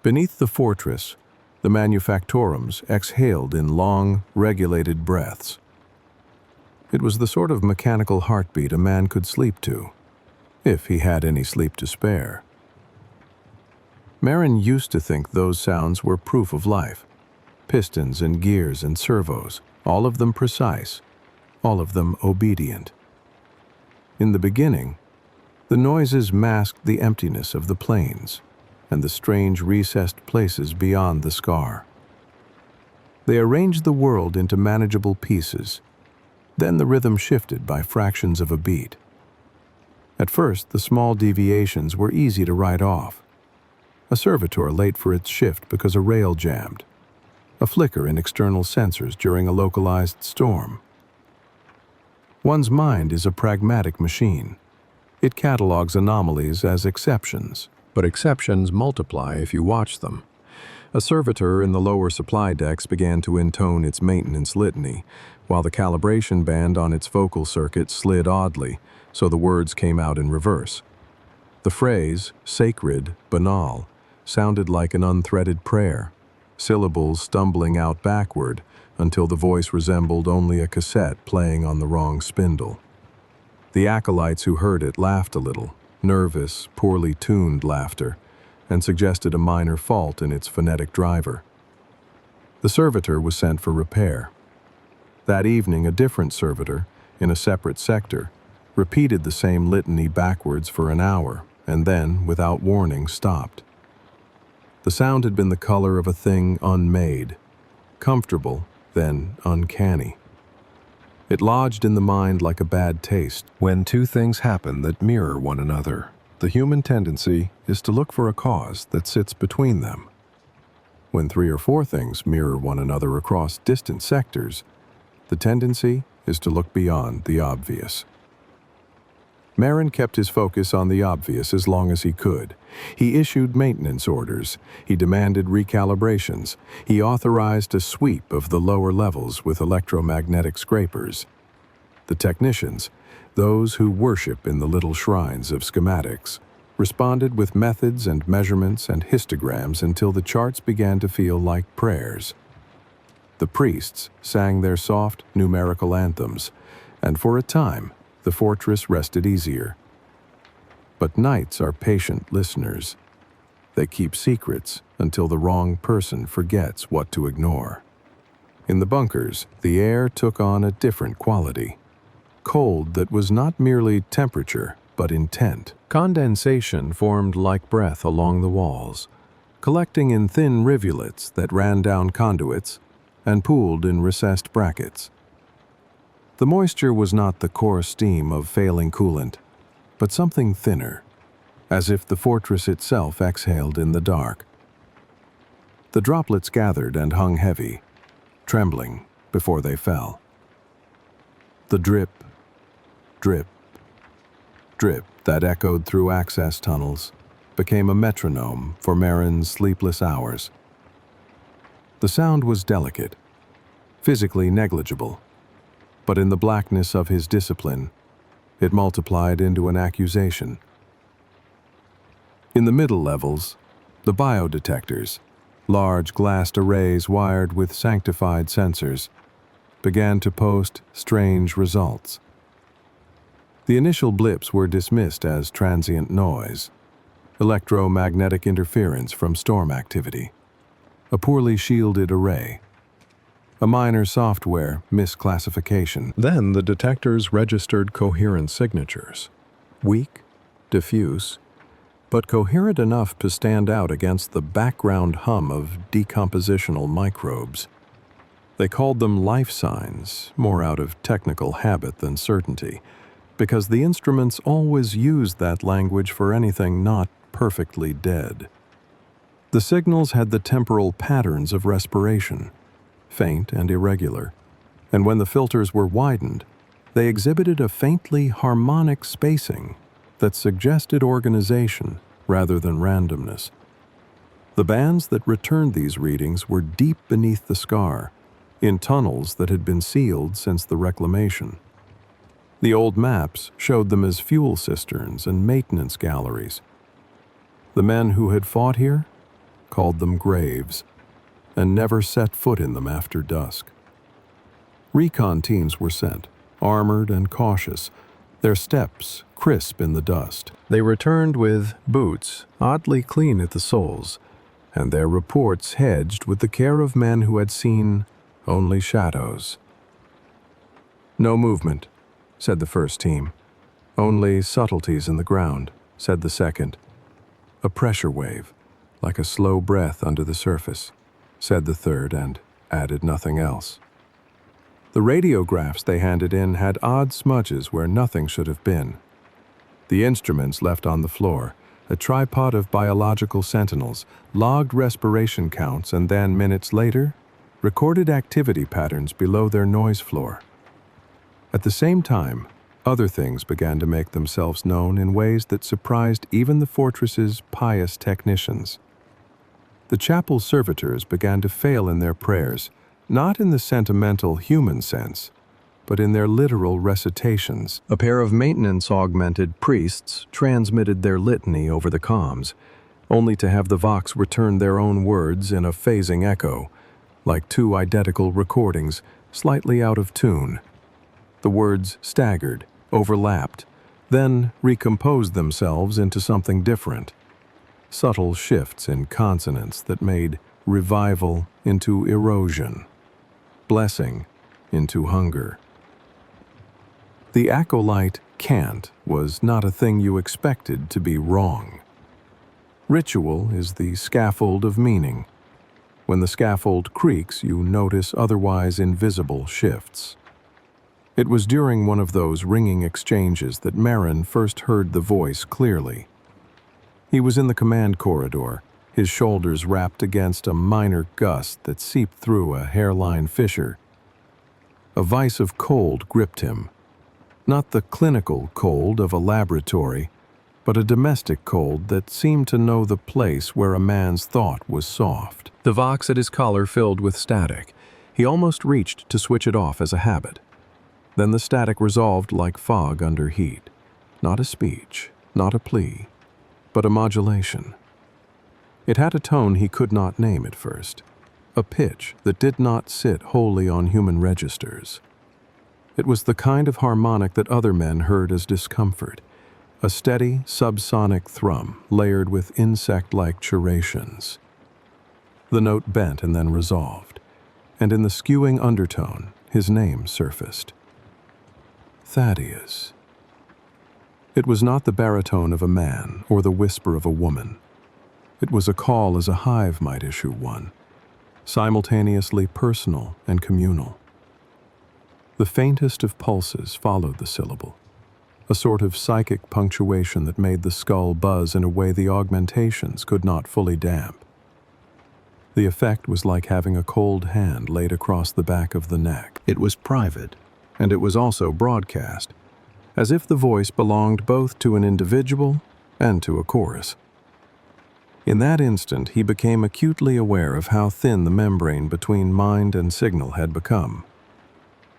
Beneath the fortress, the manufactorums exhaled in long, regulated breaths. It was the sort of mechanical heartbeat a man could sleep to, if he had any sleep to spare. Merrin used to think those sounds were proof of life. Pistons and gears and servos, all of them precise, all of them obedient. In the beginning, the noises masked the emptiness of the plains and the strange recessed places beyond the scar. They arranged the world into manageable pieces. Then the rhythm shifted by fractions of a beat. At first, the small deviations were easy to write off. A servitor late for its shift because a rail jammed. A flicker in external sensors during a localized storm. One's mind is a pragmatic machine. It catalogs anomalies as exceptions, but exceptions multiply if you watch them. A servitor in the lower supply decks began to intone its maintenance litany, while the calibration band on its vocal circuit slid oddly, so the words came out in reverse. The phrase, sacred, banal, sounded like an unthreaded prayer, syllables stumbling out backward until the voice resembled only a cassette playing on the wrong spindle. The acolytes who heard it laughed a little, nervous, poorly tuned laughter, and suggested a minor fault in its phonetic driver. The servitor was sent for repair. That evening, a different servitor, in a separate sector, repeated the same litany backwards for an hour, and then, without warning, stopped. The sound had been the color of a thing unmade, comfortable, then uncanny. It lodged in the mind like a bad taste. When two things happen that mirror one another, the human tendency is to look for a cause that sits between them. When three or four things mirror one another across distant sectors, the tendency is to look beyond the obvious. Merrin kept his focus on the obvious as long as he could. He issued maintenance orders. He demanded recalibrations. He authorized a sweep of the lower levels with electromagnetic scrapers. The technicians, those who worship in the little shrines of schematics, responded with methods and measurements and histograms until the charts began to feel like prayers. The priests sang their soft, numerical anthems, and for a time, the fortress rested easier. But knights are patient listeners. They keep secrets until the wrong person forgets what to ignore. In the bunkers, the air took on a different quality. Cold that was not merely temperature, but intent. Condensation formed like breath along the walls, collecting in thin rivulets that ran down conduits and pooled in recessed brackets. The moisture was not the coarse steam of failing coolant, but something thinner, as if the fortress itself exhaled in the dark. The droplets gathered and hung heavy, trembling before they fell. The drip, drip, drip that echoed through access tunnels became a metronome for Merrin's sleepless hours. The sound was delicate, physically negligible, but in the blackness of his discipline, it multiplied into an accusation. In the middle levels, the biodetectors, large glassed arrays wired with sanctified sensors, began to post strange results. The initial blips were dismissed as transient noise, electromagnetic interference from storm activity, a poorly shielded array, a minor software misclassification. Then the detectors registered coherent signatures, weak, diffuse, but coherent enough to stand out against the background hum of decompositional microbes. They called them life signs, more out of technical habit than certainty, because the instruments always used that language for anything not perfectly dead. The signals had the temporal patterns of respiration, faint and irregular, and when the filters were widened, they exhibited a faintly harmonic spacing that suggested organization rather than randomness. The bands that returned these readings were deep beneath the scar, in tunnels that had been sealed since the reclamation. The old maps showed them as fuel cisterns and maintenance galleries. The men who had fought here called them graves, and never set foot in them after dusk. Recon teams were sent, armored and cautious, their steps crisp in the dust. They returned with boots oddly clean at the soles, and their reports hedged with the care of men who had seen only shadows. "No movement," said the first team. "Only subtleties in the ground," said the second. "A pressure wave, like a slow breath under the surface," said the third, and added nothing else. The radiographs they handed in had odd smudges where nothing should have been. The instruments left on the floor, a tripod of biological sentinels, logged respiration counts and then, minutes later, recorded activity patterns below their noise floor. At the same time, other things began to make themselves known in ways that surprised even the fortress's pious technicians. The chapel servitors began to fail in their prayers, not in the sentimental human sense, but in their literal recitations. A pair of maintenance-augmented priests transmitted their litany over the comms, only to have the Vox return their own words in a phasing echo, like two identical recordings, slightly out of tune. The words staggered, overlapped, then recomposed themselves into something different. Subtle shifts in consonants that made revival into erosion, blessing into hunger. The acolyte cant was not a thing you expected to be wrong. Ritual is the scaffold of meaning. When the scaffold creaks, you notice otherwise invisible shifts. It was during one of those ringing exchanges that Merrin first heard the voice clearly. He was in the command corridor, his shoulders wrapped against a minor gust that seeped through a hairline fissure. A vice of cold gripped him. Not the clinical cold of a laboratory, but a domestic cold that seemed to know the place where a man's thought was soft. The Vox at his collar filled with static. He almost reached to switch it off as a habit. Then the static resolved like fog under heat. Not a speech, not a plea, but a modulation. It had a tone he could not name at first, a pitch that did not sit wholly on human registers. It was the kind of harmonic that other men heard as discomfort, a steady subsonic thrum layered with insect-like chirations. The note bent and then resolved, and in the skewing undertone, his name surfaced. Thaddeus. It was not the baritone of a man or the whisper of a woman. It was a call as a hive might issue one, simultaneously personal and communal. The faintest of pulses followed the syllable, a sort of psychic punctuation that made the skull buzz in a way the augmentations could not fully damp. The effect was like having a cold hand laid across the back of the neck. It was private, and it was also broadcast, as if the voice belonged both to an individual and to a chorus. In that instant, he became acutely aware of how thin the membrane between mind and signal had become.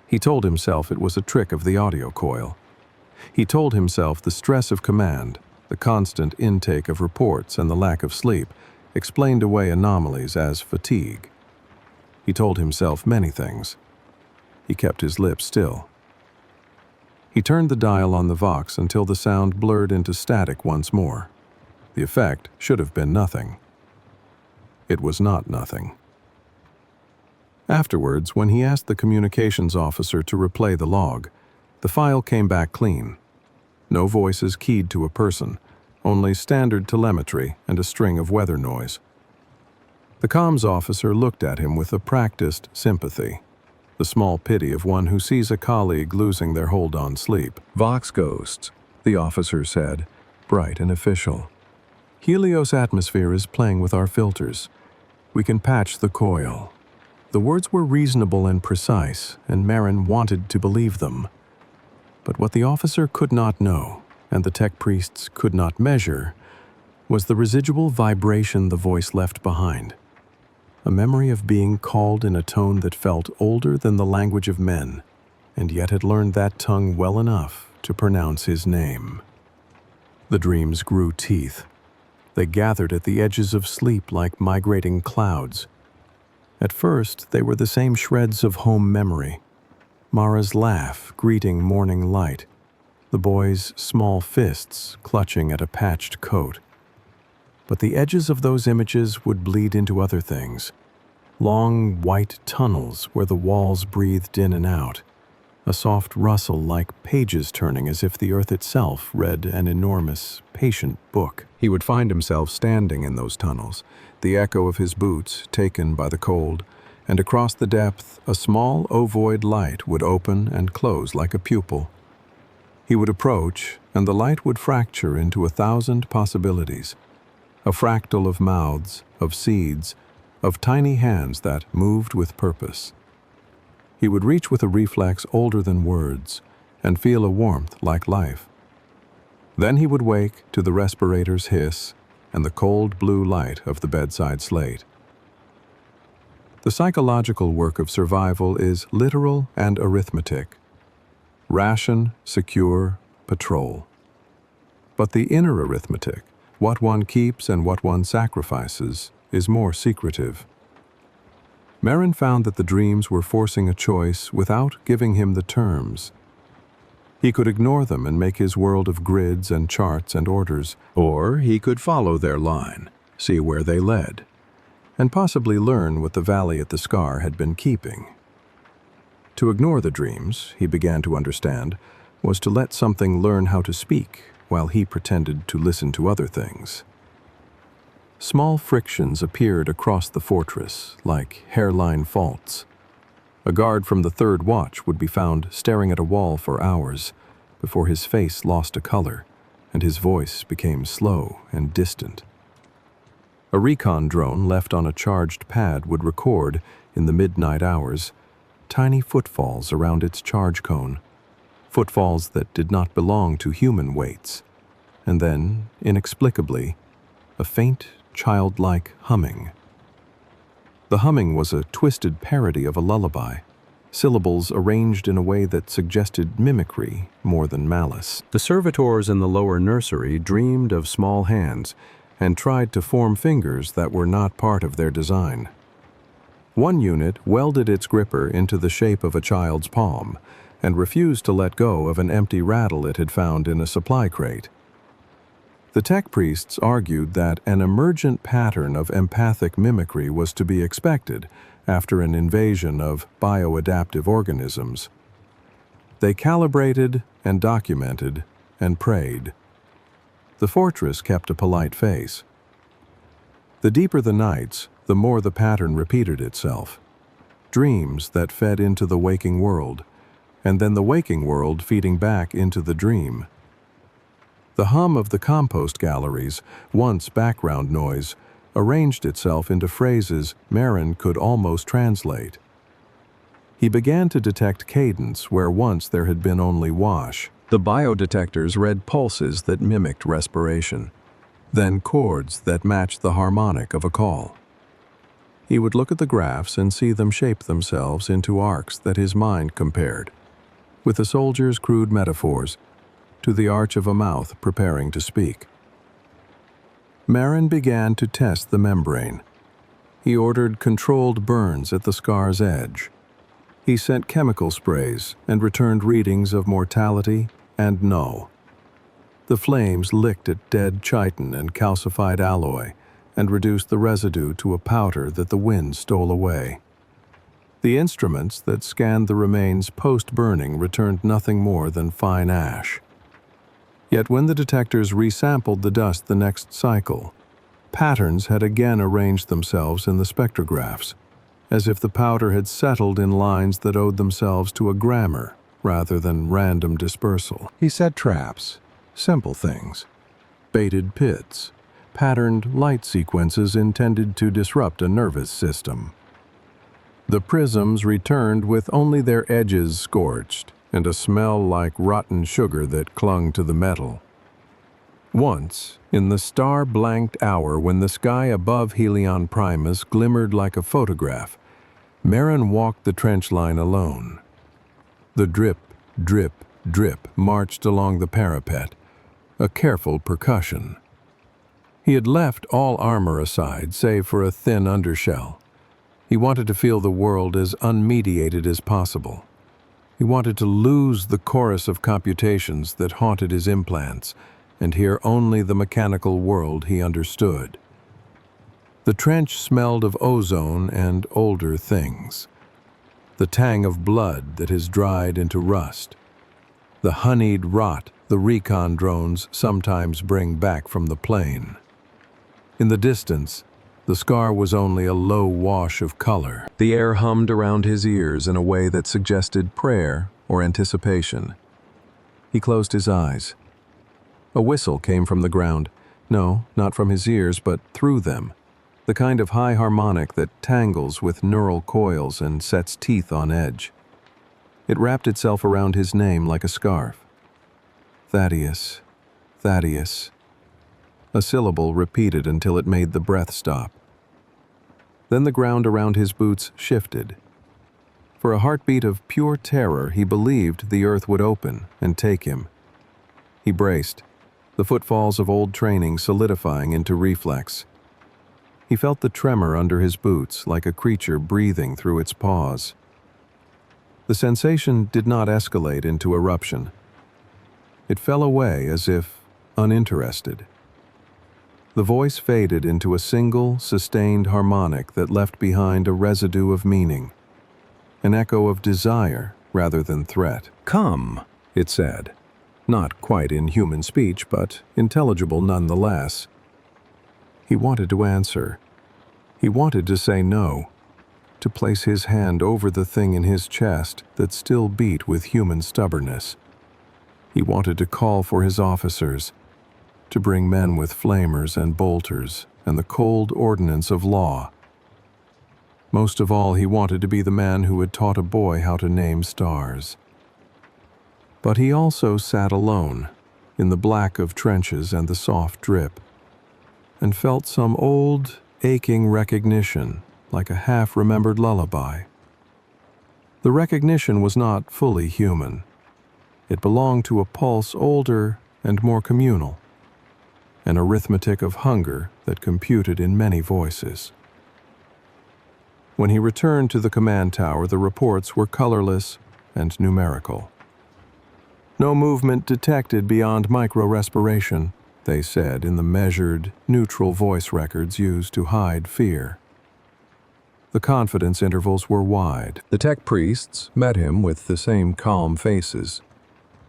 He told himself it was a trick of the audio coil. He told himself the stress of command, the constant intake of reports, and the lack of sleep explained away anomalies as fatigue. He told himself many things. He kept his lips still. He turned the dial on the Vox until the sound blurred into static once more. The effect should have been nothing. It was not nothing. Afterwards, when he asked the communications officer to replay the log, the file came back clean. No voices keyed to a person, only standard telemetry and a string of weather noise. The comms officer looked at him with a practiced sympathy, the small pity of one who sees a colleague losing their hold on sleep. Vox ghosts, the officer said, bright and official. Helios atmosphere is playing with our filters. We can patch the coil. The words were reasonable and precise, and Merrin wanted to believe them. But what the officer could not know, and the tech priests could not measure, was the residual vibration the voice left behind. A memory of being called in a tone that felt older than the language of men, and yet had learned that tongue well enough to pronounce his name. The dreams grew teeth. They gathered at the edges of sleep like migrating clouds. At first, they were the same shreds of home memory. Mara's laugh greeting morning light, the boy's small fists clutching at a patched coat. But the edges of those images would bleed into other things. Long, white tunnels where the walls breathed in and out. A soft rustle like pages turning as if the earth itself read an enormous, patient book. He would find himself standing in those tunnels, the echo of his boots taken by the cold, and across the depth a small ovoid light would open and close like a pupil. He would approach, and the light would fracture into 1,000 possibilities. A fractal of mouths, of seeds, of tiny hands that moved with purpose. He would reach with a reflex older than words, and feel a warmth like life. Then he would wake to the respirator's hiss and the cold blue light of the bedside slate. The psychological work of survival is literal and arithmetic. Ration, secure, patrol. But the inner arithmetic, what one keeps and what one sacrifices, is more secretive. Merrin found that the dreams were forcing a choice without giving him the terms. He could ignore them and make his world of grids and charts and orders, or he could follow their line, see where they led, and possibly learn what the valley at the scar had been keeping. To ignore the dreams, he began to understand, was to let something learn how to speak while he pretended to listen to other things. Small frictions appeared across the fortress, like hairline faults. A guard from the third watch would be found staring at a wall for hours before his face lost a color and his voice became slow and distant. A recon drone left on a charged pad would record, in the midnight hours, tiny footfalls around its charge cone, footfalls that did not belong to human weights, and then, inexplicably, a faint, childlike humming. The humming was a twisted parody of a lullaby, syllables arranged in a way that suggested mimicry more than malice. The servitors in the lower nursery dreamed of small hands and tried to form fingers that were not part of their design. One unit welded its gripper into the shape of a child's palm and refused to let go of an empty rattle it had found in a supply crate. The tech priests argued that an emergent pattern of empathic mimicry was to be expected after an invasion of bioadaptive organisms. They calibrated and documented and prayed. The fortress kept a polite face. The deeper the nights, the more the pattern repeated itself. Dreams that fed into the waking world, and then the waking world feeding back into the dream. The hum of the compost galleries, once background noise, arranged itself into phrases Merrin could almost translate. He began to detect cadence where once there had been only wash. The biodetectors read pulses that mimicked respiration, then chords that matched the harmonic of a call. He would look at the graphs and see them shape themselves into arcs that his mind compared, with the soldier's crude metaphors, to the arch of a mouth preparing to speak. Merrin began to test the membrane. He ordered controlled burns at the scar's edge. He sent chemical sprays and returned readings of mortality and null. The flames licked at dead chitin and calcified alloy and reduced the residue to a powder that the wind stole away. The instruments that scanned the remains post-burning returned nothing more than fine ash. Yet when the detectors resampled the dust the next cycle, patterns had again arranged themselves in the spectrographs, as if the powder had settled in lines that owed themselves to a grammar rather than random dispersal. He set traps, simple things, baited pits, patterned light sequences intended to disrupt a nervous system. The prisms returned with only their edges scorched and a smell like rotten sugar that clung to the metal. Once, in the star-blanked hour when the sky above Helion Primus glimmered like a photograph, Merrin walked the trench line alone. The drip, drip, drip marched along the parapet, a careful percussion. He had left all armor aside save for a thin undershell. He wanted to feel the world as unmediated as possible. He wanted to lose the chorus of computations that haunted his implants and hear only the mechanical world he understood. The trench smelled of ozone and older things, the tang of blood that has dried into rust, the honeyed rot the recon drones sometimes bring back from the plain. In the distance, the scar was only a low wash of color. The air hummed around his ears in a way that suggested prayer or anticipation. He closed his eyes. A whistle came from the ground. No, not from his ears, but through them. The kind of high harmonic that tangles with neural coils and sets teeth on edge. It wrapped itself around his name like a scarf. Thaddeus, Thaddeus. A syllable repeated until it made the breath stop. Then the ground around his boots shifted. For a heartbeat of pure terror, he believed the earth would open and take him. He braced, the footfalls of old training solidifying into reflex. He felt the tremor under his boots like a creature breathing through its paws. The sensation did not escalate into eruption. It fell away as if uninterested. The voice faded into a single, sustained harmonic that left behind a residue of meaning, an echo of desire rather than threat. "Come," it said, not quite in human speech, but intelligible nonetheless. He wanted to answer. He wanted to say no, to place his hand over the thing in his chest that still beat with human stubbornness. He wanted to call for his officers, to bring men with flamers and bolters and the cold ordnance of law. Most of all, he wanted to be the man who had taught a boy how to name stars. But he also sat alone, in the black of trenches and the soft drip, and felt some old, aching recognition, like a half-remembered lullaby. The recognition was not fully human. It belonged to a pulse older and more communal, an arithmetic of hunger that computed in many voices. When he returned to the command tower, the reports were colorless and numerical. No movement detected beyond micro-respiration, they said in the measured, neutral voice records used to hide fear. The confidence intervals were wide. The tech priests met him with the same calm faces.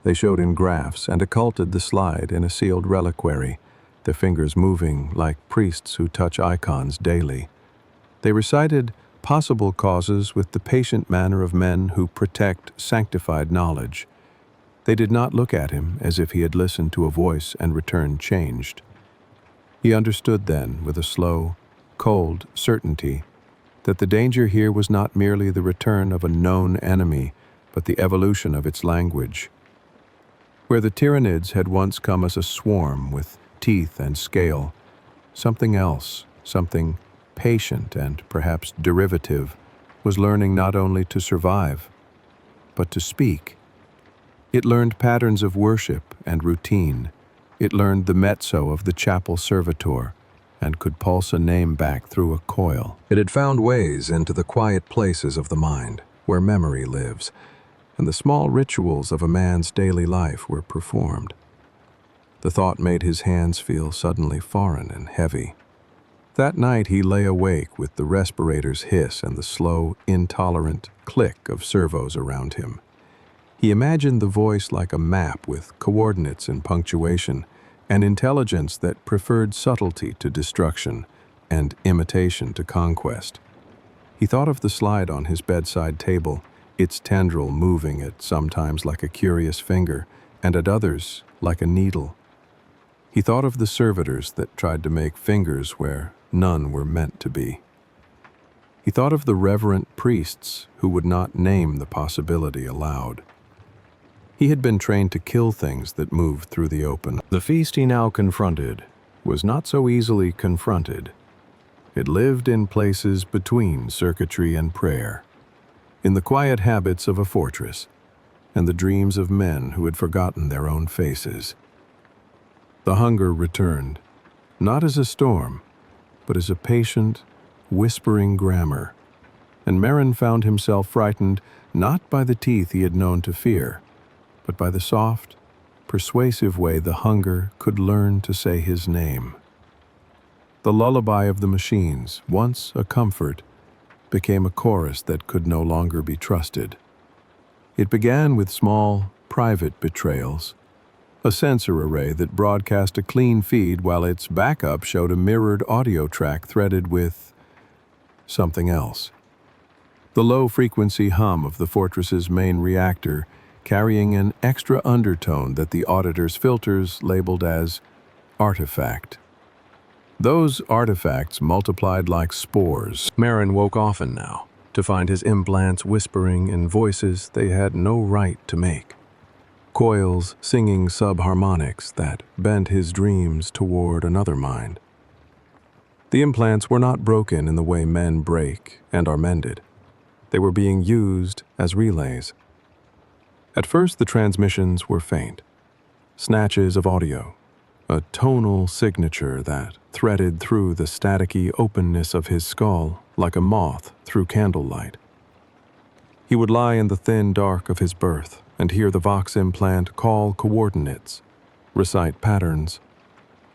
They showed in graphs and occulted the slide in a sealed reliquary, their fingers moving like priests who touch icons daily. They recited possible causes with the patient manner of men who protect sanctified knowledge. They did not look at him as if he had listened to a voice and returned changed. He understood then, with a slow, cold certainty, that the danger here was not merely the return of a known enemy, but the evolution of its language. Where the Tyranids had once come as a swarm with teeth and scale, something else, something patient and perhaps derivative, was learning not only to survive, but to speak. It learned patterns of worship and routine. It learned the mezzo of the chapel servitor and could pulse a name back through a coil. It had found ways into the quiet places of the mind. where memory lives, and the small rituals of a man's daily life were performed. The thought made his hands feel suddenly foreign and heavy. That night he lay awake with the respirator's hiss and the slow, intolerant click of servos around him. He imagined the voice like a map with coordinates and punctuation, an intelligence that preferred subtlety to destruction and imitation to conquest. He thought of the slide on his bedside table, its tendril moving at sometimes like a curious finger, and at others like a needle. He thought of the servitors that tried to make fingers where none were meant to be. He thought of the reverent priests who would not name the possibility aloud. He had been trained to kill things that moved through the open. The feast he now confronted was not so easily confronted. It lived in places between circuitry and prayer, in the quiet habits of a fortress, and the dreams of men who had forgotten their own faces. The hunger returned, not as a storm, but as a patient, whispering grammar, and Merrin found himself frightened not by the teeth he had known to fear, but by the soft, persuasive way the hunger could learn to say his name. The lullaby of the machines, once a comfort, became a chorus that could no longer be trusted. It began with small, private betrayals, a sensor array that broadcast a clean feed while its backup showed a mirrored audio track threaded with something else. The low-frequency hum of the fortress's main reactor carrying an extra undertone that the auditor's filters labeled as artifact. Those artifacts multiplied like spores. Merrin woke often now to find his implants whispering in voices they had no right to make. Coils singing subharmonics that bent his dreams toward another mind. The implants were not broken in the way men break and are mended. They were being used as relays. At first, the transmissions were faint, snatches of audio, a tonal signature that threaded through the staticky openness of his skull like a moth through candlelight. He would lie in the thin dark of his berth and hear the Vox implant call coordinates, recite patterns,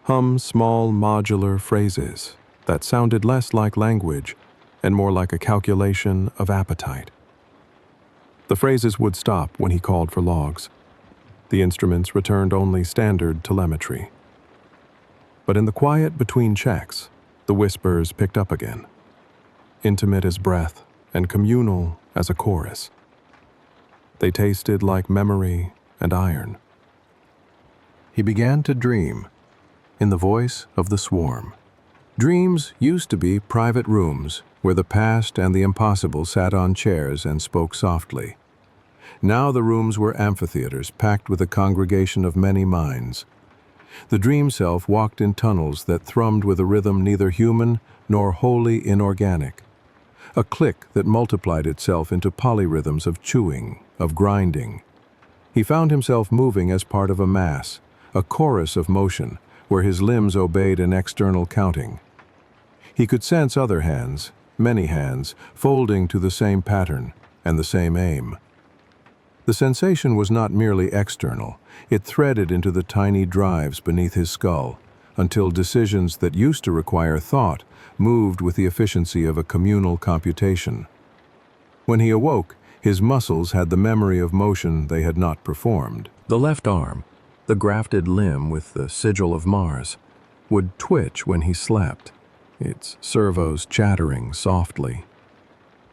hum small modular phrases that sounded less like language and more like a calculation of appetite. The phrases would stop when he called for logs. The instruments returned only standard telemetry. But in the quiet between checks, the whispers picked up again, intimate as breath and communal as a chorus. They tasted like memory and iron. He began to dream, in the voice of the swarm. Dreams used to be private rooms where the past and the impossible sat on chairs and spoke softly. Now the rooms were amphitheaters packed with a congregation of many minds. The dream self walked in tunnels that thrummed with a rhythm neither human nor wholly inorganic, a click that multiplied itself into polyrhythms of chewing, of grinding. He found himself moving as part of a mass, a chorus of motion, where his limbs obeyed an external counting. He could sense other hands, many hands, folding to the same pattern and the same aim. The sensation was not merely external. It threaded into the tiny drives beneath his skull, until decisions that used to require thought moved with the efficiency of a communal computation. When he awoke, his muscles had the memory of motion they had not performed. The left arm, the grafted limb with the sigil of Mars, would twitch when he slept, its servos chattering softly.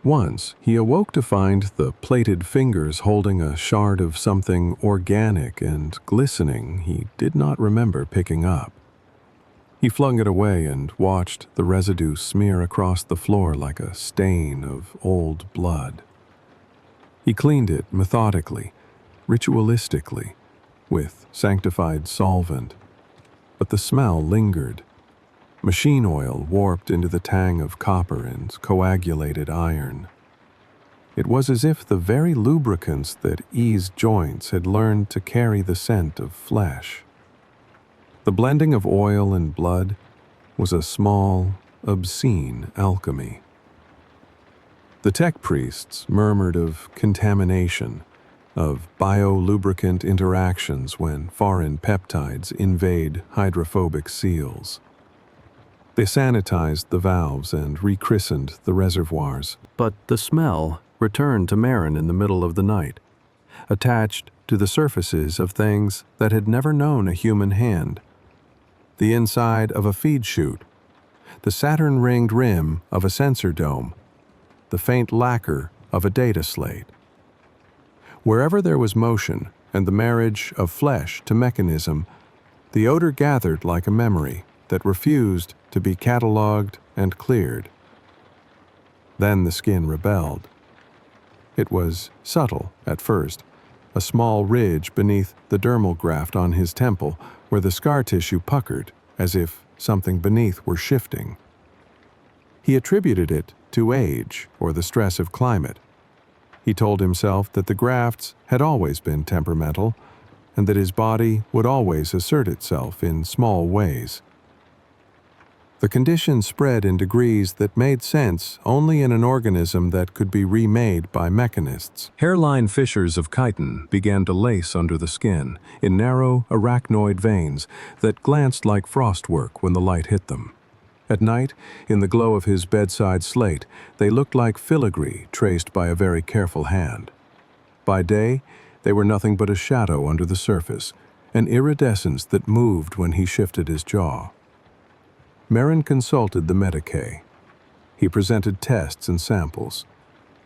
Once, he awoke to find the plated fingers holding a shard of something organic and glistening he did not remember picking up. He flung it away and watched the residue smear across the floor like a stain of old blood. He cleaned it methodically, ritualistically, with sanctified solvent, but the smell lingered. Machine oil warped into the tang of copper and coagulated iron. It was as if the very lubricants that eased joints had learned to carry the scent of flesh. The blending of oil and blood was a small, obscene alchemy. The tech priests murmured of contamination, of biolubricant interactions when foreign peptides invade hydrophobic seals. They sanitized the valves and rechristened the reservoirs. But the smell returned to Merrin in the middle of the night, attached to the surfaces of things that had never known a human hand. The inside of a feed chute, the Saturn-ringed rim of a sensor dome, the faint lacquer of a data slate. Wherever there was motion and the marriage of flesh to mechanism, the odor gathered like a memory that refused to be catalogued and cleared. Then the skin rebelled. It was subtle at first, a small ridge beneath the dermal graft on his temple where the scar tissue puckered as if something beneath were shifting. He attributed it to age or the stress of climate. He told himself that the grafts had always been temperamental and that his body would always assert itself in small ways. The condition spread in degrees that made sense only in an organism that could be remade by mechanists. Hairline fissures of chitin began to lace under the skin in narrow arachnoid veins that glanced like frostwork when the light hit them. At night, in the glow of his bedside slate, they looked like filigree traced by a very careful hand. By day, they were nothing but a shadow under the surface, an iridescence that moved when he shifted his jaw. Merrin consulted the medicae. He presented tests and samples.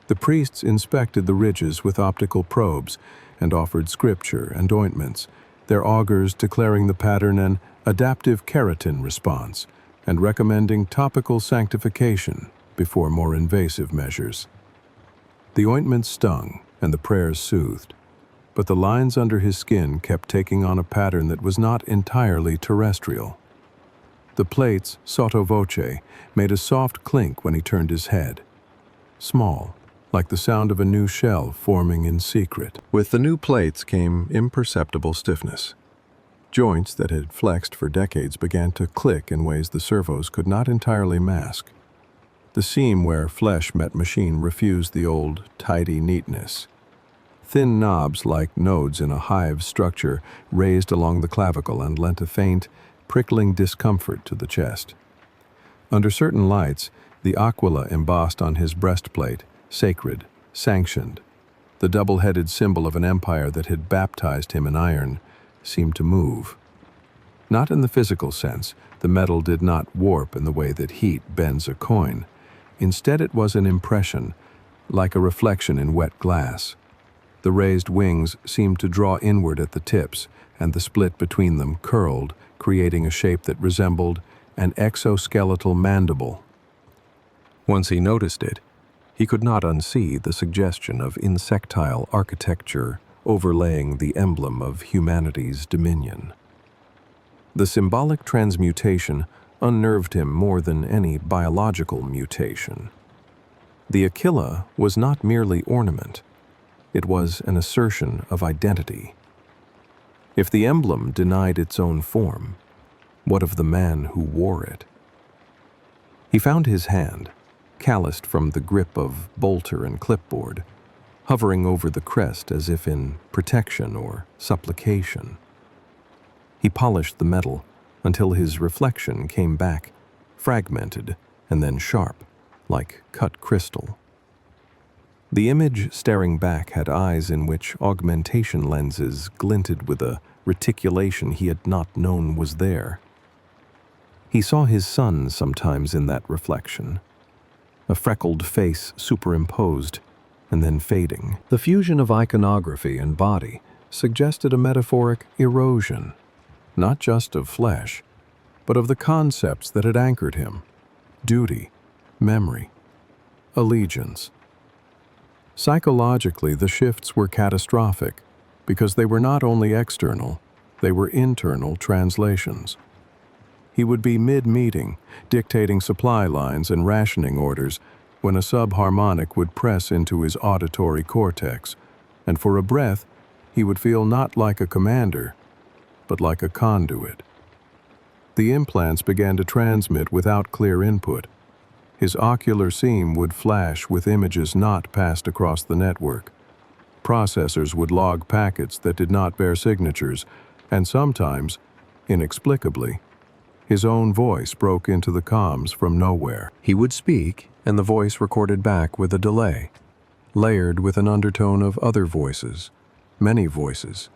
The priests inspected the ridges with optical probes and offered scripture and ointments, their augurs declaring the pattern an adaptive keratin response and recommending topical sanctification before more invasive measures. The ointments stung and the prayers soothed, but the lines under his skin kept taking on a pattern that was not entirely terrestrial. The plates, sotto voce, made a soft clink when he turned his head. Small, like the sound of a new shell forming in secret. With the new plates came imperceptible stiffness. Joints that had flexed for decades began to click in ways the servos could not entirely mask. The seam where flesh met machine refused the old, tidy neatness. Thin knobs like nodes in a hive structure raised along the clavicle and lent a faint, prickling discomfort to the chest. Under certain lights, the aquila embossed on his breastplate, sacred, sanctioned, the double-headed symbol of an empire that had baptized him in iron, seemed to move. Not in the physical sense, the metal did not warp in the way that heat bends a coin. Instead, it was an impression, like a reflection in wet glass. The raised wings seemed to draw inward at the tips, and the split between them curled, creating a shape that resembled an exoskeletal mandible. Once he noticed it, he could not unsee the suggestion of insectile architecture overlaying the emblem of humanity's dominion. The symbolic transmutation unnerved him more than any biological mutation. The Aquila was not merely ornament, it was an assertion of identity. If the emblem denied its own form, what of the man who wore it? He found his hand, calloused from the grip of bolter and clipboard, hovering over the crest as if in protection or supplication. He polished the metal until his reflection came back, fragmented and then sharp, like cut crystal. The image staring back had eyes in which augmentation lenses glinted with a reticulation he had not known was there. He saw his son sometimes in that reflection, a freckled face superimposed and then fading. The fusion of iconography and body suggested a metaphoric erosion, not just of flesh, but of the concepts that had anchored him: duty, memory, allegiance. Psychologically, the shifts were catastrophic because they were not only external, they were internal translations. He would be mid-meeting, dictating supply lines and rationing orders, when a subharmonic would press into his auditory cortex, and for a breath, he would feel not like a commander, but like a conduit. The implants began to transmit without clear input. His ocular seam would flash with images not passed across the network. Processors would log packets that did not bear signatures, and sometimes, inexplicably, his own voice broke into the comms from nowhere. He would speak, and the voice recorded back with a delay, layered with an undertone of other voices, many voices,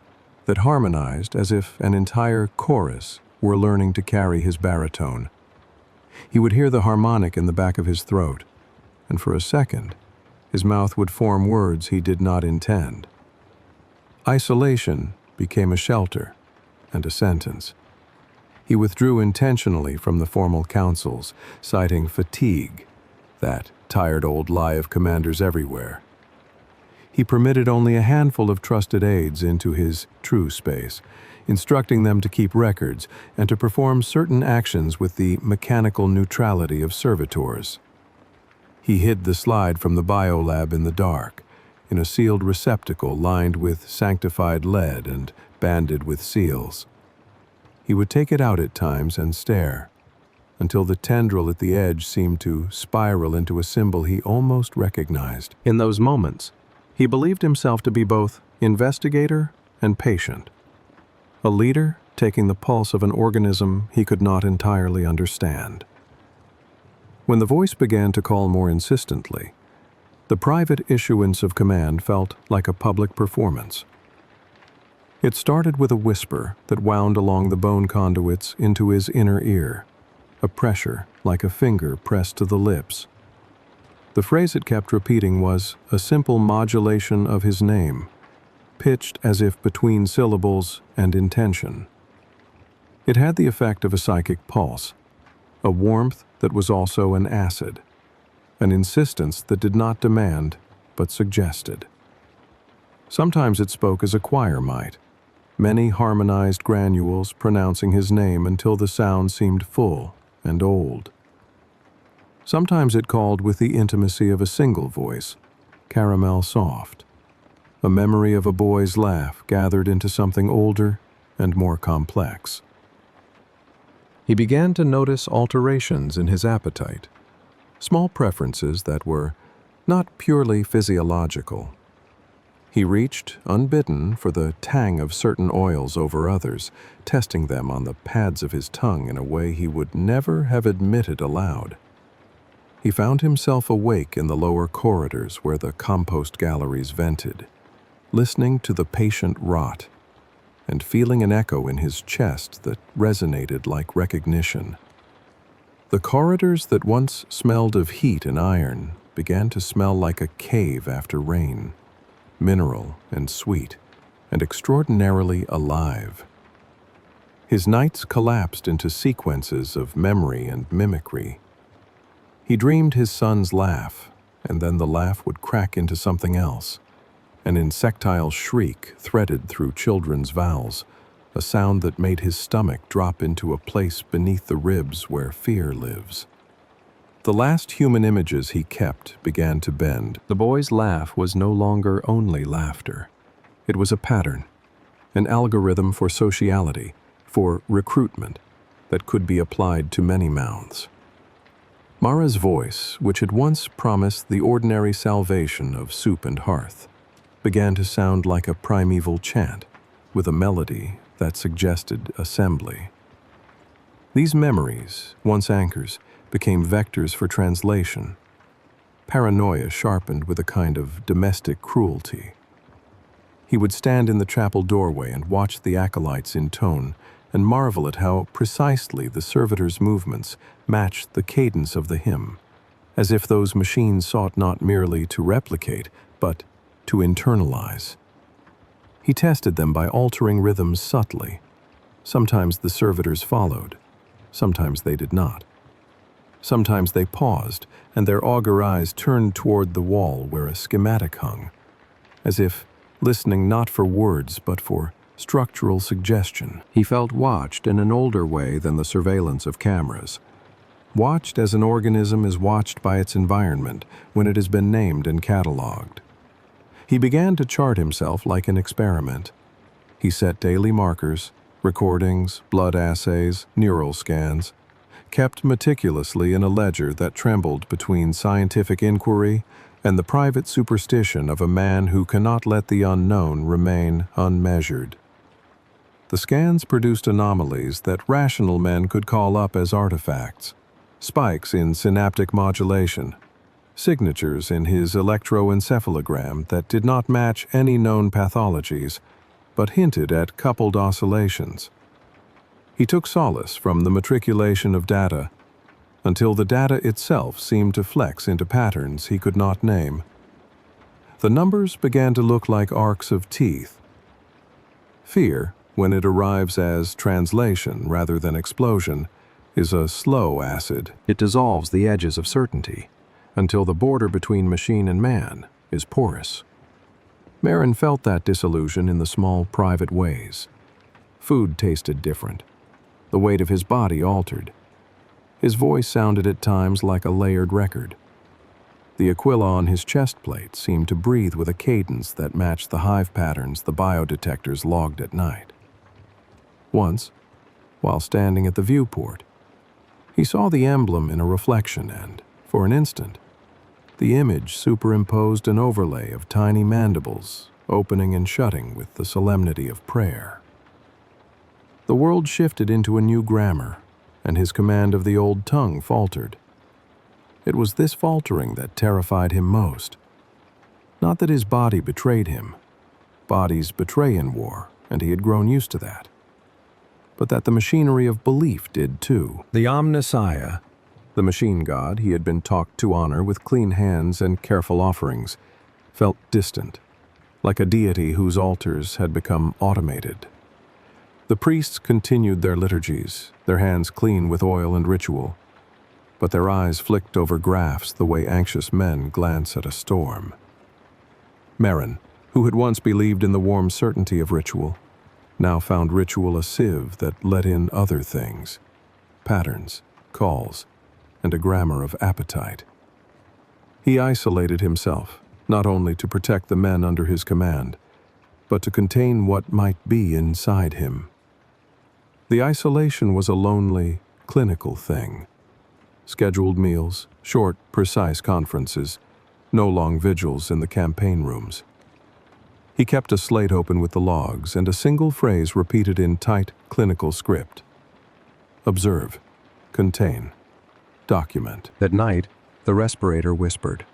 that harmonized as if an entire chorus were learning to carry his baritone. He would hear the harmonic in the back of his throat, and for a second, his mouth would form words he did not intend. Isolation became a shelter and a sentence. He withdrew intentionally from the formal councils, citing fatigue, that tired old lie of commanders everywhere. He permitted only a handful of trusted aides into his true space, instructing them to keep records and to perform certain actions with the mechanical neutrality of servitors. He hid the slide from the biolab in the dark, in a sealed receptacle lined with sanctified lead and banded with seals. He would take it out at times and stare, until the tendril at the edge seemed to spiral into a symbol he almost recognized. In those moments, he believed himself to be both investigator and patient, a leader taking the pulse of an organism he could not entirely understand. When the voice began to call more insistently, the private issuance of command felt like a public performance. It started with a whisper that wound along the bone conduits into his inner ear, a pressure like a finger pressed to the lips. The phrase it kept repeating was a simple modulation of his name, pitched as if between syllables and intention. It had the effect of a psychic pulse, a warmth that was also an acid, an insistence that did not demand but suggested. Sometimes it spoke as a choir might, many harmonized granules pronouncing his name until the sound seemed full and old. Sometimes it called with the intimacy of a single voice, caramel soft, a memory of a boy's laugh gathered into something older and more complex. He began to notice alterations in his appetite, small preferences that were not purely physiological. He reached, unbidden, for the tang of certain oils over others, testing them on the pads of his tongue in a way he would never have admitted aloud. He found himself awake in the lower corridors where the compost galleries vented, listening to the patient rot, and feeling an echo in his chest that resonated like recognition. The corridors that once smelled of heat and iron began to smell like a cave after rain, mineral and sweet, and extraordinarily alive. His nights collapsed into sequences of memory and mimicry. He dreamed his son's laugh, and then the laugh would crack into something else, an insectile shriek threaded through children's vowels, a sound that made his stomach drop into a place beneath the ribs where fear lives. The last human images he kept began to bend. The boy's laugh was no longer only laughter. It was a pattern, an algorithm for sociality, for recruitment, that could be applied to many mouths. Mara's voice, which had once promised the ordinary salvation of soup and hearth, began to sound like a primeval chant, with a melody that suggested assembly. These memories, once anchors, became vectors for translation. Paranoia sharpened with a kind of domestic cruelty. He would stand in the chapel doorway and watch the acolytes intone and marvel at how precisely the servitors' movements matched the cadence of the hymn, as if those machines sought not merely to replicate, but to internalize. He tested them by altering rhythms subtly. Sometimes the servitors followed, sometimes they did not. Sometimes they paused, and their augur eyes turned toward the wall where a schematic hung, as if listening not for words but for structural suggestion. He felt watched in an older way than the surveillance of cameras. Watched as an organism is watched by its environment when it has been named and cataloged. He began to chart himself like an experiment. He set daily markers, recordings, blood assays, neural scans. kept meticulously in a ledger that trembled between scientific inquiry and the private superstition of a man who cannot let the unknown remain unmeasured. The scans produced anomalies that rational men could call up as artifacts, spikes in synaptic modulation, signatures in his electroencephalogram that did not match any known pathologies, but hinted at coupled oscillations. He took solace from the matriculation of data, until the data itself seemed to flex into patterns he could not name. The numbers began to look like arcs of teeth. Fear, when it arrives as translation rather than explosion, is a slow acid. It dissolves the edges of certainty, until the border between machine and man is porous. Merrin felt that disillusion in the small private ways. Food tasted different. The weight of his body altered. His voice sounded at times like a layered record. The aquila on his chest plate seemed to breathe with a cadence that matched the hive patterns the biodetectors logged at night. Once, while standing at the viewport, he saw the emblem in a reflection and, for an instant, the image superimposed an overlay of tiny mandibles, opening and shutting with the solemnity of prayer. The world shifted into a new grammar, and his command of the old tongue faltered. It was this faltering that terrified him most. Not that his body betrayed him. Bodies betray in war, and he had grown used to that. But that the machinery of belief did too. The Omnissiah, the machine god he had been taught to honor with clean hands and careful offerings, felt distant, like a deity whose altars had become automated. The priests continued their liturgies, their hands clean with oil and ritual, but their eyes flicked over graphs the way anxious men glance at a storm. Merrin, who had once believed in the warm certainty of ritual, now found ritual a sieve that let in other things, patterns, calls, and a grammar of appetite. He isolated himself, not only to protect the men under his command, but to contain what might be inside him. The isolation was a lonely, clinical thing. Scheduled meals, short, precise conferences, no long vigils in the campaign rooms. He kept a slate open with the logs and a single phrase repeated in tight, clinical script. Observe, contain, document. At night, the respirator whispered,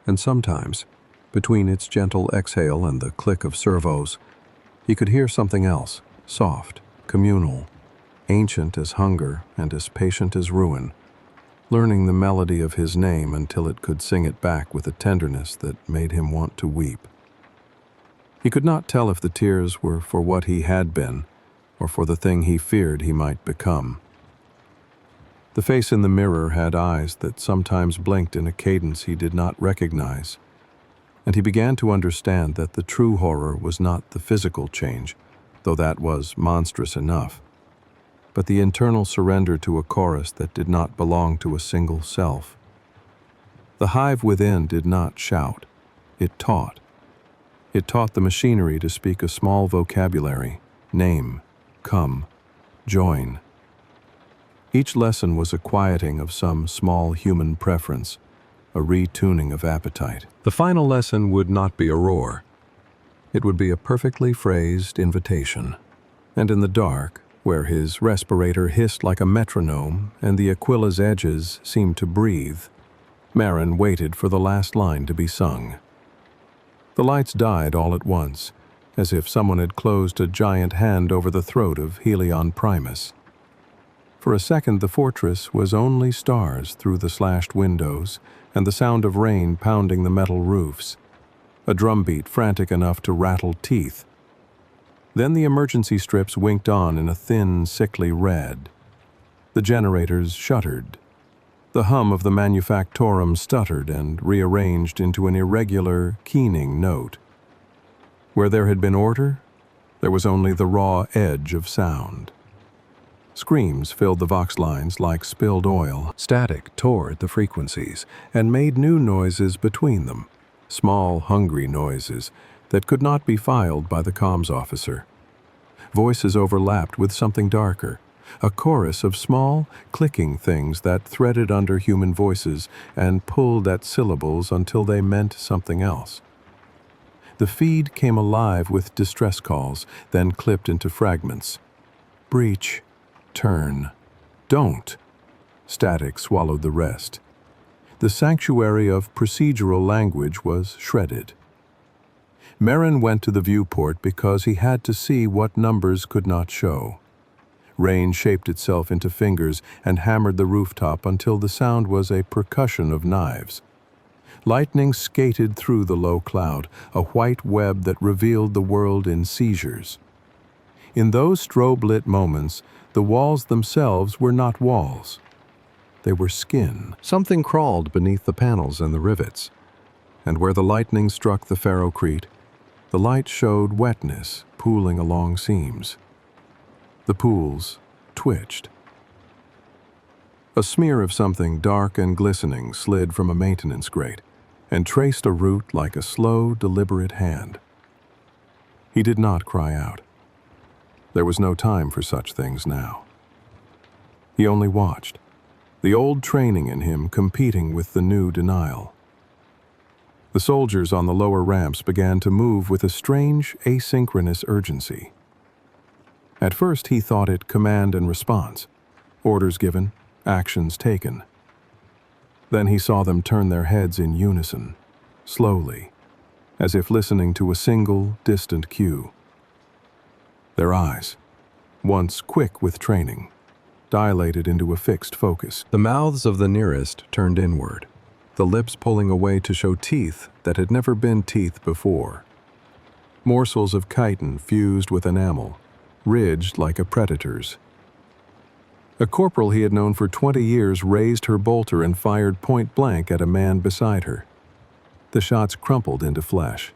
and sometimes, between its gentle exhale and the click of servos, he could hear something else, soft, communal, ancient as hunger and as patient as ruin, learning the melody of his name until it could sing it back with a tenderness that made him want to weep. He could not tell if the tears were for what he had been or for the thing he feared he might become. The face in the mirror had eyes that sometimes blinked in a cadence he did not recognize, and he began to understand that the true horror was not the physical change, though that was monstrous enough, but the internal surrender to a chorus that did not belong to a single self. The hive within did not shout. It taught. It taught the machinery to speak a small vocabulary: name, come, join. Each lesson was a quieting of some small human preference, a retuning of appetite. The final lesson would not be a roar. It would be a perfectly phrased invitation. And in the dark, where his respirator hissed like a metronome and the aquila's edges seemed to breathe, Merrin waited for the last line to be sung. The lights died all at once, as if someone had closed a giant hand over the throat of Helion Primus. For a second, the fortress was only stars through the slashed windows and the sound of rain pounding the metal roofs, a drumbeat frantic enough to rattle teeth. Then the emergency strips winked on in a thin, sickly red. The generators shuddered. The hum of the manufactorum stuttered and rearranged into an irregular, keening note. Where there had been order, there was only the raw edge of sound. Screams filled the vox lines like spilled oil. Static tore at the frequencies and made new noises between them, small, hungry noises that could not be filed by the comms officer. Voices overlapped with something darker, a chorus of small, clicking things that threaded under human voices and pulled at syllables until they meant something else. The feed came alive with distress calls, then clipped into fragments. Breach. Turn. Don't. Static swallowed the rest. The sanctuary of procedural language was shredded. Merrin went to the viewport because he had to see what numbers could not show. Rain shaped itself into fingers and hammered the rooftop until the sound was a percussion of knives. Lightning skated through the low cloud, a white web that revealed the world in seizures. In those strobe-lit moments, the walls themselves were not walls. They were skin. Something crawled beneath the panels and the rivets, and where the lightning struck the ferrocrete, the light showed wetness pooling along seams. The pools twitched. A smear of something dark and glistening slid from a maintenance grate and traced a route like a slow, deliberate hand. He did not cry out. There was no time for such things now. He only watched, the old training in him competing with the new denial. The soldiers on the lower ramps began to move with a strange, asynchronous urgency. At first he thought it command and response, orders given, actions taken. Then he saw them turn their heads in unison, slowly, as if listening to a single, distant cue. Their eyes, once quick with training, dilated into a fixed focus. The mouths of the nearest turned inward, the lips pulling away to show teeth that had never been teeth before. Morsels of chitin fused with enamel, ridged like a predator's. A corporal he had known for 20 years raised her bolter and fired point blank at a man beside her. The shots crumpled into flesh,